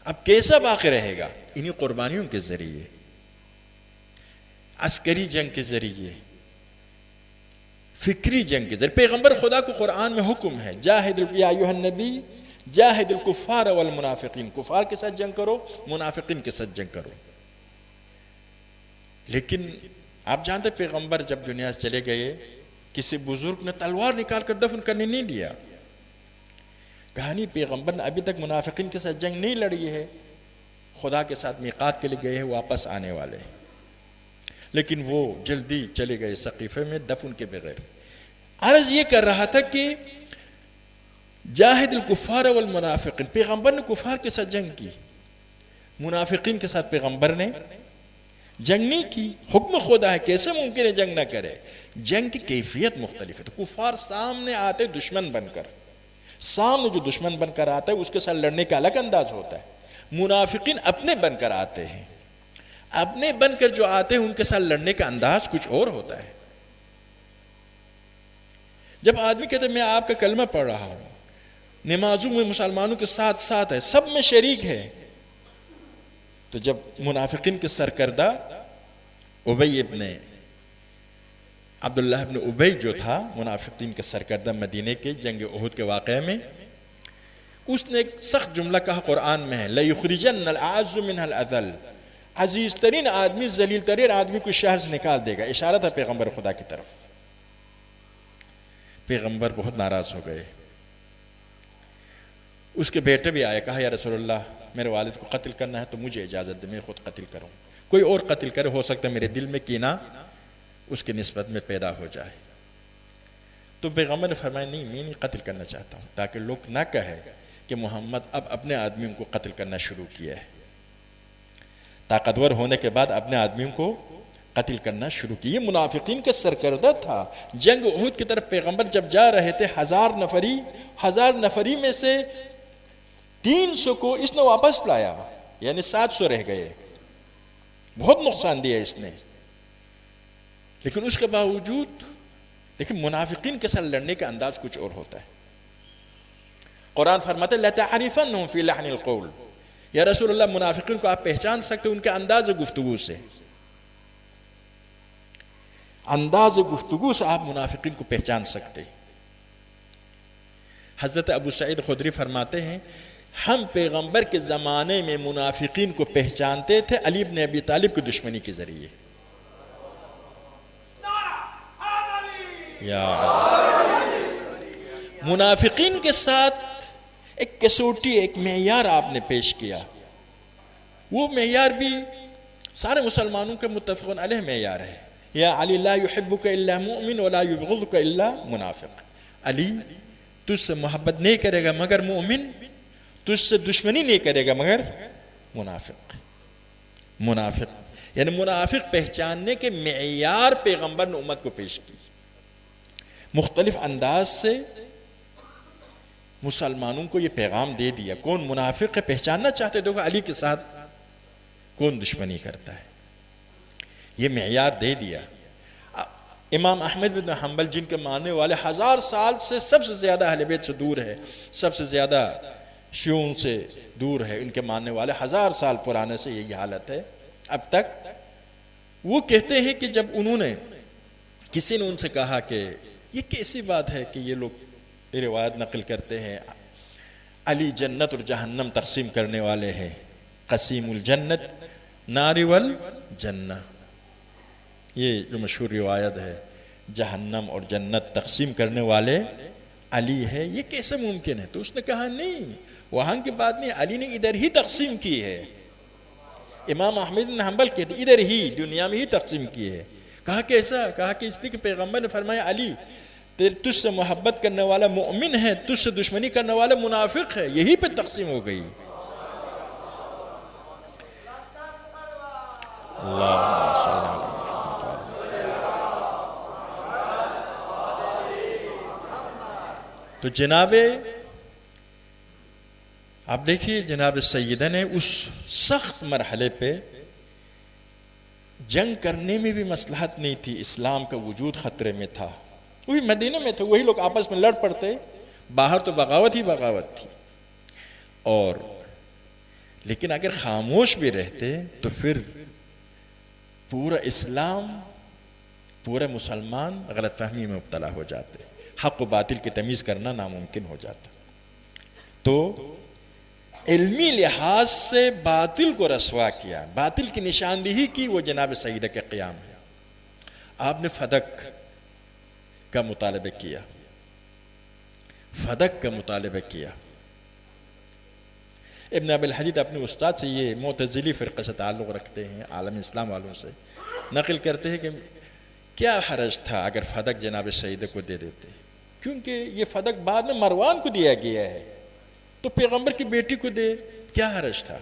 اب کیسا باقی رہے گا؟ انہی قربانیوں کے ذریعے، عسکری جنگ کے ذریعے، فکری جنگ کے ذریعے۔ پیغمبر خدا کو قرآن میں حکم ہے، جاہد یا ایھا النبی جاہد الکفار والمنافقین، کفار کے ساتھ جنگ کرو، منافقین کے ساتھ جنگ کرو۔ لیکن آپ جانتے پیغمبر جب دنیا سے چلے گئے، کسی بزرگ نے تلوار نکال کر دفن کرنے نہیں دیا۔ کہانی پیغمبر نے ابھی تک منافقین کے ساتھ جنگ نہیں لڑی ہے، خدا کے ساتھ میقات کے لیے گئے ہیں، واپس آنے والے، لیکن وہ جلدی چلے گئے سقیفے میں دفن کے بغیر۔ عرض یہ کر رہا تھا کہ جاہد الکفار والمنافقین، پیغمبر نے کفار کے ساتھ جنگ کی، منافقین کے ساتھ پیغمبر نے جنگ نہیں کی۔ حکم خدا ہے، کیسے ممکن ہے جنگ نہ کرے؟ جنگ کی کیفیت مختلف ہے۔ تو کفار سامنے آتے دشمن بن کر، سامنے جو دشمن بن کر آتا ہے اس کے ساتھ لڑنے کا الگ انداز ہوتا ہے۔ منافقین اپنے بن کر آتے ہیں، اپنے بن کر جو آتے ہیں ان کے ساتھ لڑنے کا انداز کچھ اور ہوتا ہے۔ جب آدمی کہتے ہیں میں آپ کا کلمہ پڑھ رہا ہوں، نمازوں میں مسلمانوں کے ساتھ ساتھ ہے، سب میں شریک ہے، تو جب منافقین کے سرکردہ ابی ابن عبداللہ ابن ابی جو تھا، منافقین کے سرکردہ مدینے کے جنگ احد کے واقعے میں، اس نے ایک سخت جملہ کہا قرآن میں ہے، لَيُخْرِجَنَّ الْأَعَزُّ مِنْهَا الْأَذَلَّ، عزیز ترین آدمی ذلیل ترین آدمی کو شہر سے نکال دے گا۔ اشارہ تھا پیغمبر خدا کی طرف۔ پیغمبر بہت ناراض ہو گئے۔ اس کے بیٹے بھی آئے، کہا یا رسول اللہ میرے والد کو قتل کرنا ہے تو مجھے اجازت دے، میں خود قتل کروں، کوئی اور قتل کرے، ہو سکتا ہے میرے دل میں کینہ اس کے نسبت میں پیدا ہو جائے۔ تو پیغمبر نے فرمایا نہیں، میں نہیں قتل کرنا چاہتا ہوں، تاکہ لوگ نہ کہے کہ محمد اب اپنے آدمیوں کو قتل کرنا شروع کیا ہے۔ طاقتور ہونے کے بعد اپنے آدمیوں کو قتل کرنا شروع کی۔ یہ منافقین کے سرکردہ تھا۔ جنگ احد کی طرف پیغمبر جب جا رہے تھے، 1000 نفری میں سے 300 کو اس نے واپس لایا، یعنی 700 رہ گئے، بہت نقصان دیا اس نے۔ لیکن اس کے باوجود لیکن منافقین کے ساتھ لڑنے کا انداز کچھ اور ہوتا ہے۔ قرآن فرماتا ہے لَتَعْرِفَنَّهُمْ فِي لَحْنِ الْقَوْلِ، یا رسول اللہ منافقین کو آپ پہچان سکتے ان کے انداز گفتگو سے، انداز گفتگو سے آپ منافقین کو پہچان سکتے۔ حضرت ابو سعید خدری فرماتے ہیں ہم پیغمبر کے زمانے میں منافقین کو پہچانتے تھے علی بن ابی طالب کی دشمنی کے ذریعے۔ منافقین کے ساتھ ایک کسوٹی، ایک معیار آپ نے پیش کیا، وہ معیار بھی سارے مسلمانوں کے متفقن علیہ معیار ہے۔ یا علی لا یحبک الا مؤمن ولا یبغضک الا منافق، علی تجھ سے محبت نہیں کرے گا مگر مومن، تجھ سے دشمنی نہیں کرے گا مگر منافق۔ منافق یعنی منافق پہچاننے کے معیار پیغمبر نے امت کو پیش کی، مختلف انداز سے مسلمانوں کو یہ پیغام دے دیا کون منافق ہے، پہچاننا چاہتے دیکھو علی کے ساتھ کون دشمنی کرتا ہے، یہ معیار دے دیا۔ امام احمد بن حنبل جن کے ماننے والے 1000 سال سے سب سے زیادہ اہل بیت سے دور ہے، سب سے زیادہ شیعوں سے دور ہے، ان کے ماننے والے 1000 سال پرانے سے یہی حالت ہے اب تک۔ وہ کہتے ہیں کہ جب انہوں نے کسی نے ان سے کہا کہ یہ کیسی بات ہے کہ یہ لوگ روایت نقل کرتے ہیں علی جنت اور جہنم تقسیم کرنے والے ہیں، قسیم الجنت نار والجنہ، یہ جو مشہور روایت ہے جہنم اور جنت تقسیم کرنے والے علی ہے، یہ کیسے ممکن ہے؟ تو اس نے کہا نہیں، وہاں کی بات نہیں، علی نے ادھر ہی تقسیم کی ہے۔ امام احمد بن حنبل کہتے ادھر ہی دنیا میں ہی تقسیم کی ہے۔ کہا کیسا؟ کہا کہ اس لیے کہ پیغمبر نے فرمایا علی تجھ سے محبت کرنے والا مؤمن ہے، تجھ سے دشمنی کرنے والا منافق ہے، یہی پہ تقسیم ہو گئی۔ اللہ صلی اللہ تو جناب آپ دیکھیے جناب سیدہ نے اس سخت مرحلے پہ جنگ کرنے میں بھی مصلحت نہیں تھی، اسلام کا وجود خطرے میں تھا، وہی مدینہ میں تھے، وہی لوگ آپس میں لڑ پڑتے، باہر تو بغاوت ہی بغاوت تھی، اور لیکن اگر خاموش بھی رہتے تو پھر پورا اسلام، پورا مسلمان غلط فہمی میں مبتلا ہو جاتے، حق و باطل کی تمیز کرنا ناممکن ہو جاتا۔ تو علمی لحاظ سے باطل کو رسوا کیا، باطل کی نشاندہی کی، وہ جناب سیدہ کے قیام ہے۔ آپ نے فدق کا مطالبہ کیا، فدق کا مطالبہ کیا۔ ابن ابی الحدید اپنے استاد سے، یہ معتزلی فرقہ سے تعلق رکھتے ہیں، عالم اسلام والوں سے نقل کرتے ہیں کہ کیا حرج تھا اگر فدق جناب سیدہ کو دے دیتے، کیونکہ یہ فدق بعد میں مروان کو دیا گیا ہے، تو پیغمبر کی بیٹی کو دے، کیا حرج تھا؟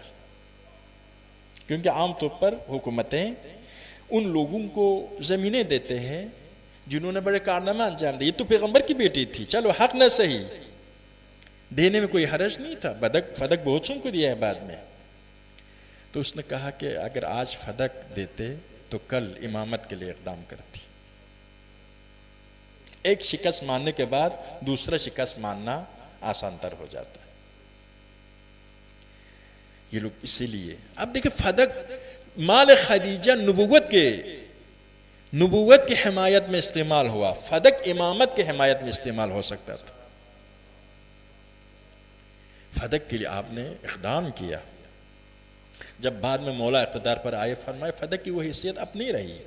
کیونکہ عام طور پر حکومتیں ان لوگوں کو زمینیں دیتے ہیں جنہوں نے بڑے کارنامہ انجام دیے، یہ تو پیغمبر کی بیٹی تھی، چلو حق نہ صحیح، دینے میں کوئی حرج نہیں تھا، فدق بہت سن کو دیا ہے بعد میں۔ تو اس نے کہا کہ اگر آج فدق دیتے تو کل امامت کے لیے اقدام کرتی۔ ایک شکست ماننے کے بعد دوسرا شکست ماننا آسان تر ہو جاتا ہے، یہ لوگ اسی لیے۔ اب دیکھیں فدق مال خدیجہ نبوت کی حمایت میں استعمال ہوا، فدق امامت کی حمایت میں استعمال ہو سکتا تھا۔ فدق کے لیے آپ نے اقدام کیا، جب بعد میں مولا اقتدار پر آئے فرمائے فدق کی وہ حیثیت اب نہیں رہی۔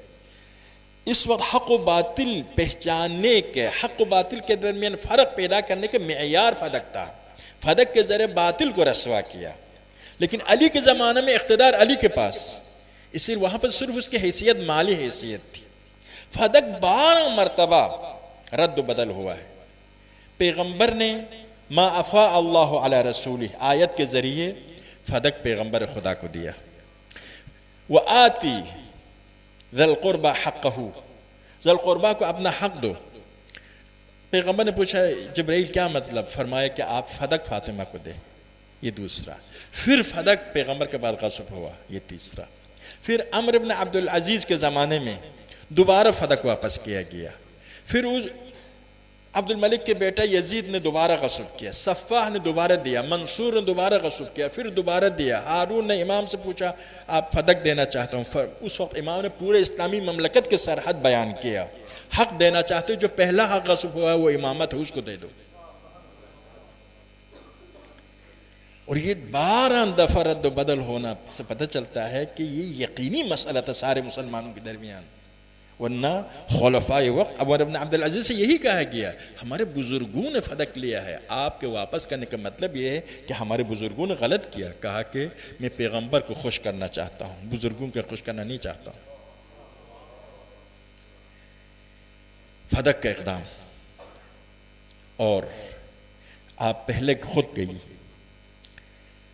اس وقت حق و باطل پہچاننے کے، حق و باطل کے درمیان فرق پیدا کرنے کے معیار فدق تھا، فدق کے ذریعے باطل کو رسوا کیا۔ لیکن علی کے زمانے میں اقتدار علی کے پاس، اس لیے وہاں پر صرف اس کی حیثیت مالی حیثیت تھی۔ فدق 12 مرتبہ رد و بدل ہوا ہے۔ پیغمبر نے ما افاء اللہ علی رسولہ آیت کے ذریعے فدق پیغمبر خدا کو دیا۔ وآتی ذی القربى حقہ، ذی القربہ کو اپنا حق دو۔ پیغمبر نے پوچھا جبرائیل کیا مطلب؟ فرمایا کہ آپ فدق فاطمہ کو دیں، یہ دوسرا۔ پھر فدق پیغمبر کے بعد غصب ہوا، یہ تیسرا۔ پھر عمر بن عبد العزیز کے زمانے میں دوبارہ فدق واپس کیا گیا۔ پھر عبد الملک کے بیٹا یزید نے دوبارہ غصب کیا، صفاح نے دوبارہ دیا، منصور نے دوبارہ غصب کیا، پھر دوبارہ دیا۔ ہارون نے امام سے پوچھا آپ فدق دینا چاہتا ہوں، اس وقت امام نے پورے اسلامی مملکت کے سرحد بیان کیا، حق دینا چاہتے جو پہلا حق غصب ہوا وہ امامت ہے، اس کو دے دو۔ اور یہ 12 دفعہ رد و بدل ہونا سے پتہ چلتا ہے کہ یہ یقینی مسئلہ تھا سارے مسلمانوں کے درمیان، ورنہ خلفائے وقت عمر بن عبد العزیز سے یہی کہا گیا ہمارے بزرگوں نے فدق لیا ہے، آپ کے واپس کرنے کا مطلب یہ ہے کہ ہمارے بزرگوں نے غلط کیا، کہا کہ میں پیغمبر کو خوش کرنا چاہتا ہوں، بزرگوں کو خوش کرنا نہیں چاہتا ہوں۔ فدق کا اقدام، اور آپ پہلے خود گئی،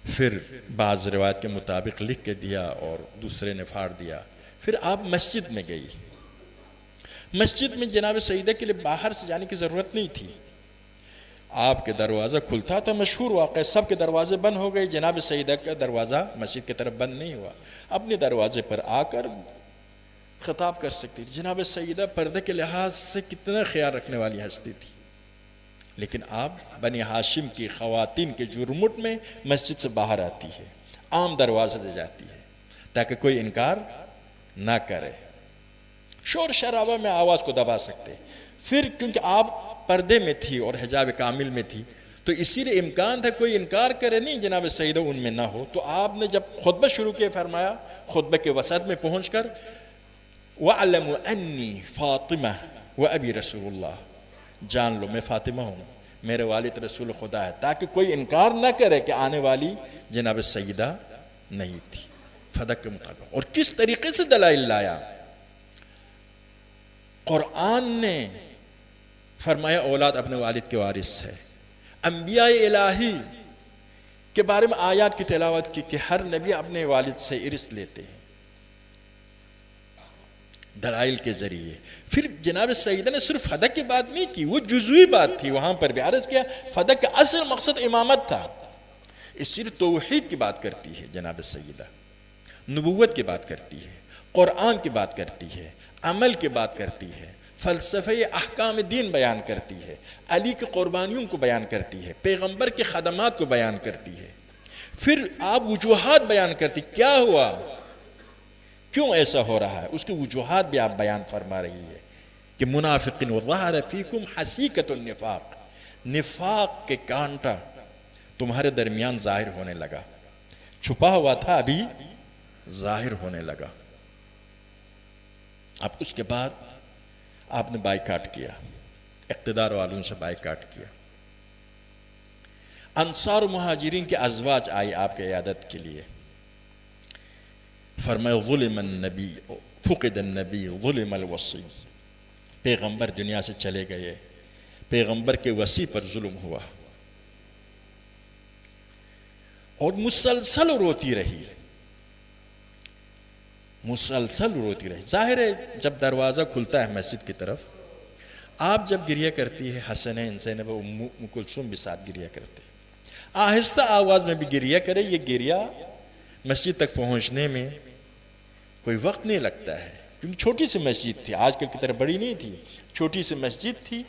پھر بعض روایت کے مطابق لکھ کے دیا اور دوسرے نے پھاڑ دیا، پھر آپ مسجد میں گئی۔ مسجد میں جناب سیدہ کے لیے باہر سے جانے کی ضرورت نہیں تھی، آپ کے دروازہ کھلتا تھا، مشہور واقعہ، سب کے دروازے بند ہو گئے، جناب سیدہ کا دروازہ مسجد کی طرف بند نہیں ہوا، اپنے دروازے پر آ کر خطاب کر سکتی تھی۔ جناب سیدہ پردے کے لحاظ سے کتنا خیال رکھنے والی ہستی تھی، لیکن آپ بنی ہاشم کی خواتین کے جرمٹ میں مسجد سے باہر آتی ہے، عام دروازے سے جاتی ہے تاکہ کوئی انکار نہ کرے، شور شرابہ میں آواز کو دبا سکتے۔ پھر کیونکہ آپ پردے میں تھی اور حجاب کامل میں تھی تو اسی لیے امکان تھا کوئی انکار کرے نہیں جناب سیدہ ان میں نہ ہو، تو آپ نے جب خطبہ شروع کیا فرمایا خطبہ کے وسط میں پہنچ کر وَعْلَمُ أَنِّي فَاطِمَةٌ وَأَبِي رَسُولُ اللَّهِ، جان لو میں فاطمہ ہوں، میرے والد رسول خدا ہے، تاکہ کوئی انکار نہ کرے کہ آنے والی جناب سیدہ نہیں تھی۔ فدق کے مطابق، اور کس طریقے سے دلائل لایا؟ قرآن نے فرمایا اولاد اپنے والد کے وارث ہے، انبیاء الہی کے بارے میں آیات کی تلاوت کی کہ ہر نبی اپنے والد سے ارث لیتے ہیں دلائل کے ذریعے۔ پھر جناب سیدہ نے صرف فدق کی بات نہیں کی، وہ جزوی بات تھی، وہاں پر بھی عرض کیا فدق کا اصل مقصد امامت تھا، اس صرف توحید کی بات کرتی ہے جناب سیدہ، نبوت کی بات کرتی ہے، قرآن کی بات کرتی ہے، عمل کی بات کرتی ہے، فلسفہ احکام دین بیان کرتی ہے، علی کی قربانیوں کو بیان کرتی ہے، پیغمبر کے خدمات کو بیان کرتی ہے. پھر آپ وجوہات بیان کرتی، کیا ہوا، کیوں ایسا ہو رہا ہے، اس کی وجوہات بھی آپ بیان فرما رہی ہے کہ منافقین وظہر فیکم حسیکۃ النفاق، نفاق کے کانٹا تمہارے درمیان ظاہر ہونے لگا، چھپا ہوا تھا ابھی ظاہر ہونے لگا. اب اس کے بعد آپ نے بائیکاٹ کیا، اقتدار والوں سے بائیکاٹ کیا. انصار و مہاجرین کے ازواج آئی آپ کے عیادت کے لیے، فرمایا ظلم النبی فقد النبی ظلم الوصی، پیغمبر دنیا سے چلے گئے، پیغمبر کے وصی پر ظلم ہوا. اور مسلسل روتی رہی، مسلسل روتی رہی. ظاہر ہے جب دروازہ کھلتا ہے مسجد کی طرف، آپ جب گریہ کرتی ہے، حسنین زینب و ام کلثوم بھی ساتھ گریہ کرتے، آہستہ آواز میں بھی گریہ کرے. یہ گریہ مسجد تک پہنچنے میں کوئی وقت نہیں لگتا ہے، کیونکہ چھوٹی سی مسجد تھی، آج کل کی طرح بڑی نہیں تھی، چھوٹی سی مسجد تھی.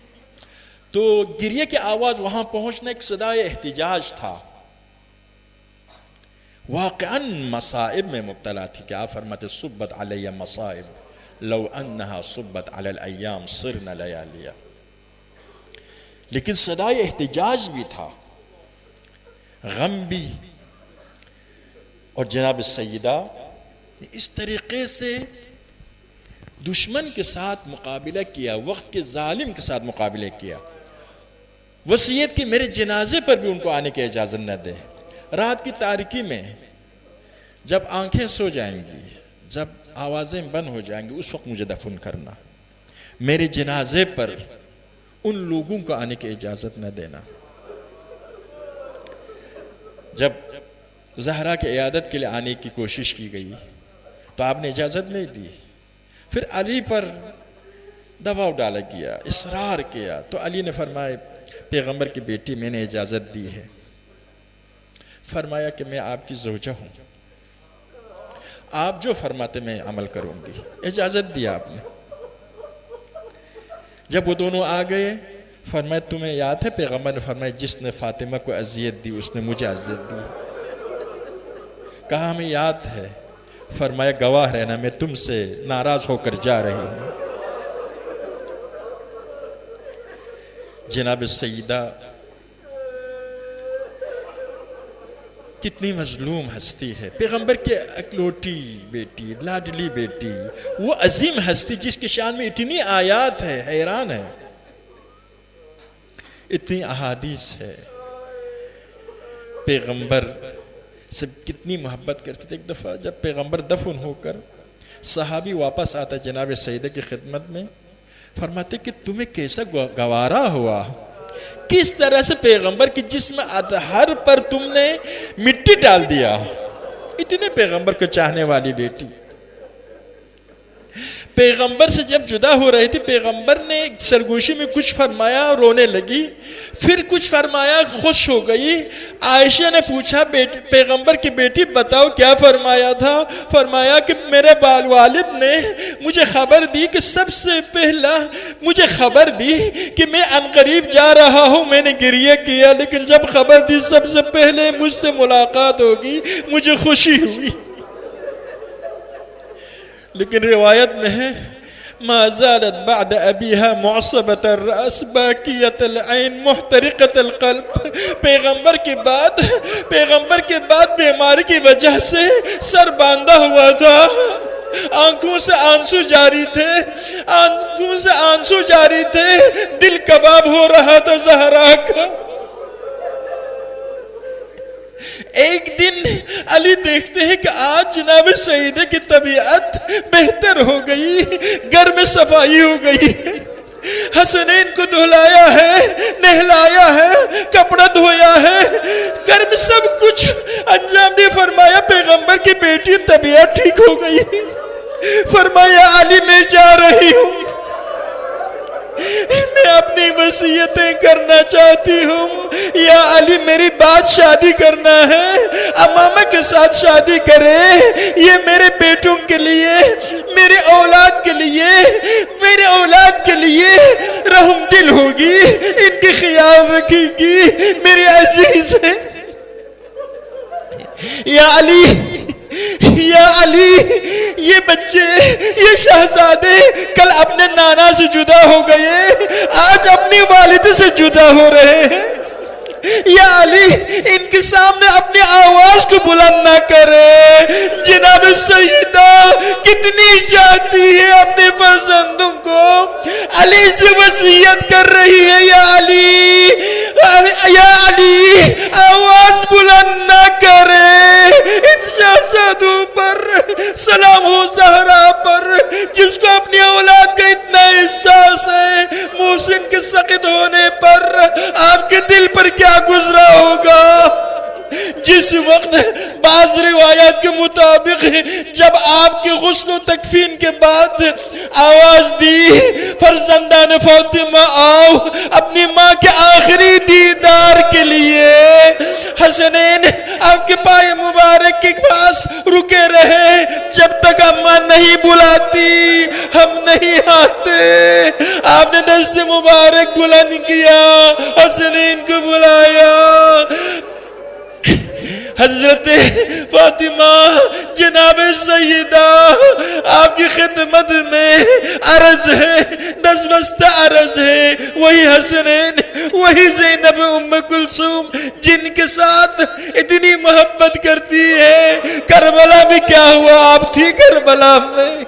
تو گریہ کی آواز وہاں پہنچنا ایک صدائے احتجاج تھا. واقعاً مصائب میں مبتلا تھی کہ آپ فرماتے صبت علی مصائب لو انہا صبت علی الایام صرنا لیالیا. لیکن صدائے احتجاج بھی تھا، غم بھی. اور جناب سیدہ اس طریقے سے دشمن کے ساتھ مقابلہ کیا، وقت کے ظالم کے ساتھ مقابلہ کیا. وصیت کی میرے جنازے پر بھی ان کو آنے کی اجازت نہ دے. رات کی تاریکی میں جب آنکھیں سو جائیں گی، جب آوازیں بند ہو جائیں گی، اس وقت مجھے دفن کرنا، میرے جنازے پر ان لوگوں کو آنے کی اجازت نہ دینا. جب زہرا کے عیادت کے لیے آنے کی کوشش کی گئی تو آپ نے اجازت نہیں دی. پھر علی پر دباؤ ڈالا گیا، اصرار کیا تو علی نے فرمایا پیغمبر کی بیٹی میں نے اجازت دی ہے. فرمایا کہ میں آپ کی زوجہ ہوں، آپ جو فرماتے میں عمل کروں گی. اجازت دیا آپ نے. جب وہ دونوں آ گئے فرمایا تمہیں یاد ہے پیغمبر نے فرمایا جس نے فاطمہ کو اذیت دی اس نے مجھے اذیت دی. کہا ہمیں یاد ہے. فرمایا گواہ رہنا میں تم سے ناراض ہو کر جا رہی ہوں. جناب سیدہ کتنی مظلوم ہستی ہے، پیغمبر کے اکلوٹی بیٹی، لاڈلی بیٹی، وہ عظیم ہستی جس کے شان میں اتنی آیات ہے، حیران ہے، اتنی احادیث ہے. پیغمبر سے کتنی محبت کرتے تھے. ایک دفعہ جب پیغمبر دفن ہو کر صحابی واپس آتا جناب سیدہ کی خدمت میں، فرماتے کہ تمہیں کیسا گوارا ہوا، کس طرح سے پیغمبر کی جسم اطہر پر تم نے مٹی ڈال دیا. اتنے پیغمبر کو چاہنے والی بیٹی. پیغمبر سے جب جدا ہو رہی تھی پیغمبر نے سرگوشی میں کچھ فرمایا، رونے لگی، پھر کچھ فرمایا، خوش ہو گئی. عائشہ نے پوچھا پیغمبر کی بیٹی بتاؤ کیا فرمایا تھا؟ فرمایا کہ میرے والد نے مجھے خبر دی کہ سب سے پہلا مجھے خبر دی کہ میں عنقریب جا رہا ہوں. میں نے گریہ کیا، لیکن جب خبر دی سب سے پہلے مجھ سے ملاقات ہوگی مجھے خوشی ہوئی. لیکن روایت میں ہے ما زالت بعد ابیها معصبۃ الراس باکیۃ العین محترقۃ القلب. پیغمبر کے بعد بیماری کی وجہ سے سر باندھا ہوا تھا، آنکھوں سے آنسو جاری تھے، دل کباب ہو رہا تھا زہرا کا. ایک دن علی دیکھتے ہیں کہ آج جناب سیدہ کی طبیعت بہتر ہو گئی، گھر میں صفائی ہو گئی، حسنین کو دھلایا ہے، نہلایا ہے، کپڑا دھویا ہے، گھر میں سب کچھ انجام دے. فرمایا پیغمبر کی بیٹی طبیعت ٹھیک ہو گئی. فرمایا علی میں جا رہی ہوں، میں اپنی وصیتیں کرنا چاہتی ہوں۔ یا علی میری بات شادی کرنا ہے، امامہ کے ساتھ شادی کرے، یہ میرے بیٹوں کے لیے، میرے اولاد کے لیے، میرے اولاد کے لیے رحم دل ہوگی، ان کے خیال رکھے گی، میرے عزیز ہیں۔ یا علی، یا علی، یہ بچے، یہ شہزادے کل اپنے نانا سے جدا ہو گئے، آج اپنی والد سے جدا ہو رہے ہیں۔ یا علی ان کے سامنے اپنی آواز کو بلند نہ کرے۔ جناب سیدہ کتنی چاہتی ہے اپنے فرزندوں کو، علی سے وصیت کر رہی ہے۔ یا علی، یا علی آواز بلند نہ کرے، ان شہزادوں پر سلام ہو، زہرا پر جس کو اپنی اولاد کا اتنا احساس ہے، محسن کے سقط ہونے پر آپ کے دل پر کیا گزرا ہوگا۔ جس وقت بعض روایات کے مطابق جب آپ کے غسل و تکفین کے بعد آواز دی فرزندان فاطمہ آؤ اپنی ماں کے آخری دیدار کے لیے، حسنین آپ کے پائے مبارک کے پاس رکے رہے، جب تک اماں نہیں بلاتی ہم نہیں آتے۔ آپ نے دست مبارک بلند کیا، حسنین کو بلایا۔ حضرت فاطمہ جناب سیدہ آپ کی خدمت میں عرض ہے، دستبستہ عرض ہے، وہی حسنین، وہی زینب ام کلثوم جن کے ساتھ اتنی محبت کرتی ہے۔ کربلا میں کیا ہوا؟ آپ تھی کربلا میں،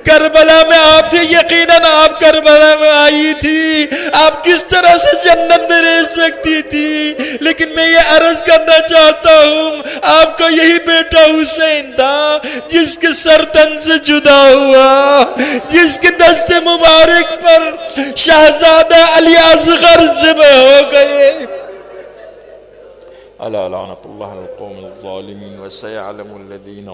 کربلا میں آپ تھے، یقیناً آپ کربلا میں آئی تھی، آپ کس طرح سے جنت میں رہ سکتی تھی۔ لیکن میں یہ عرض کرنا چاہتا ہوں، آپ کا یہی بیٹا حسین تھا جس کے سر تن سے جدا ہوا، جس کے دست مبارک پر شہزادہ علی اصغر ذبح ہو گئے۔ الا لعنت اللہ القوم الظالمین وسيعلم الذین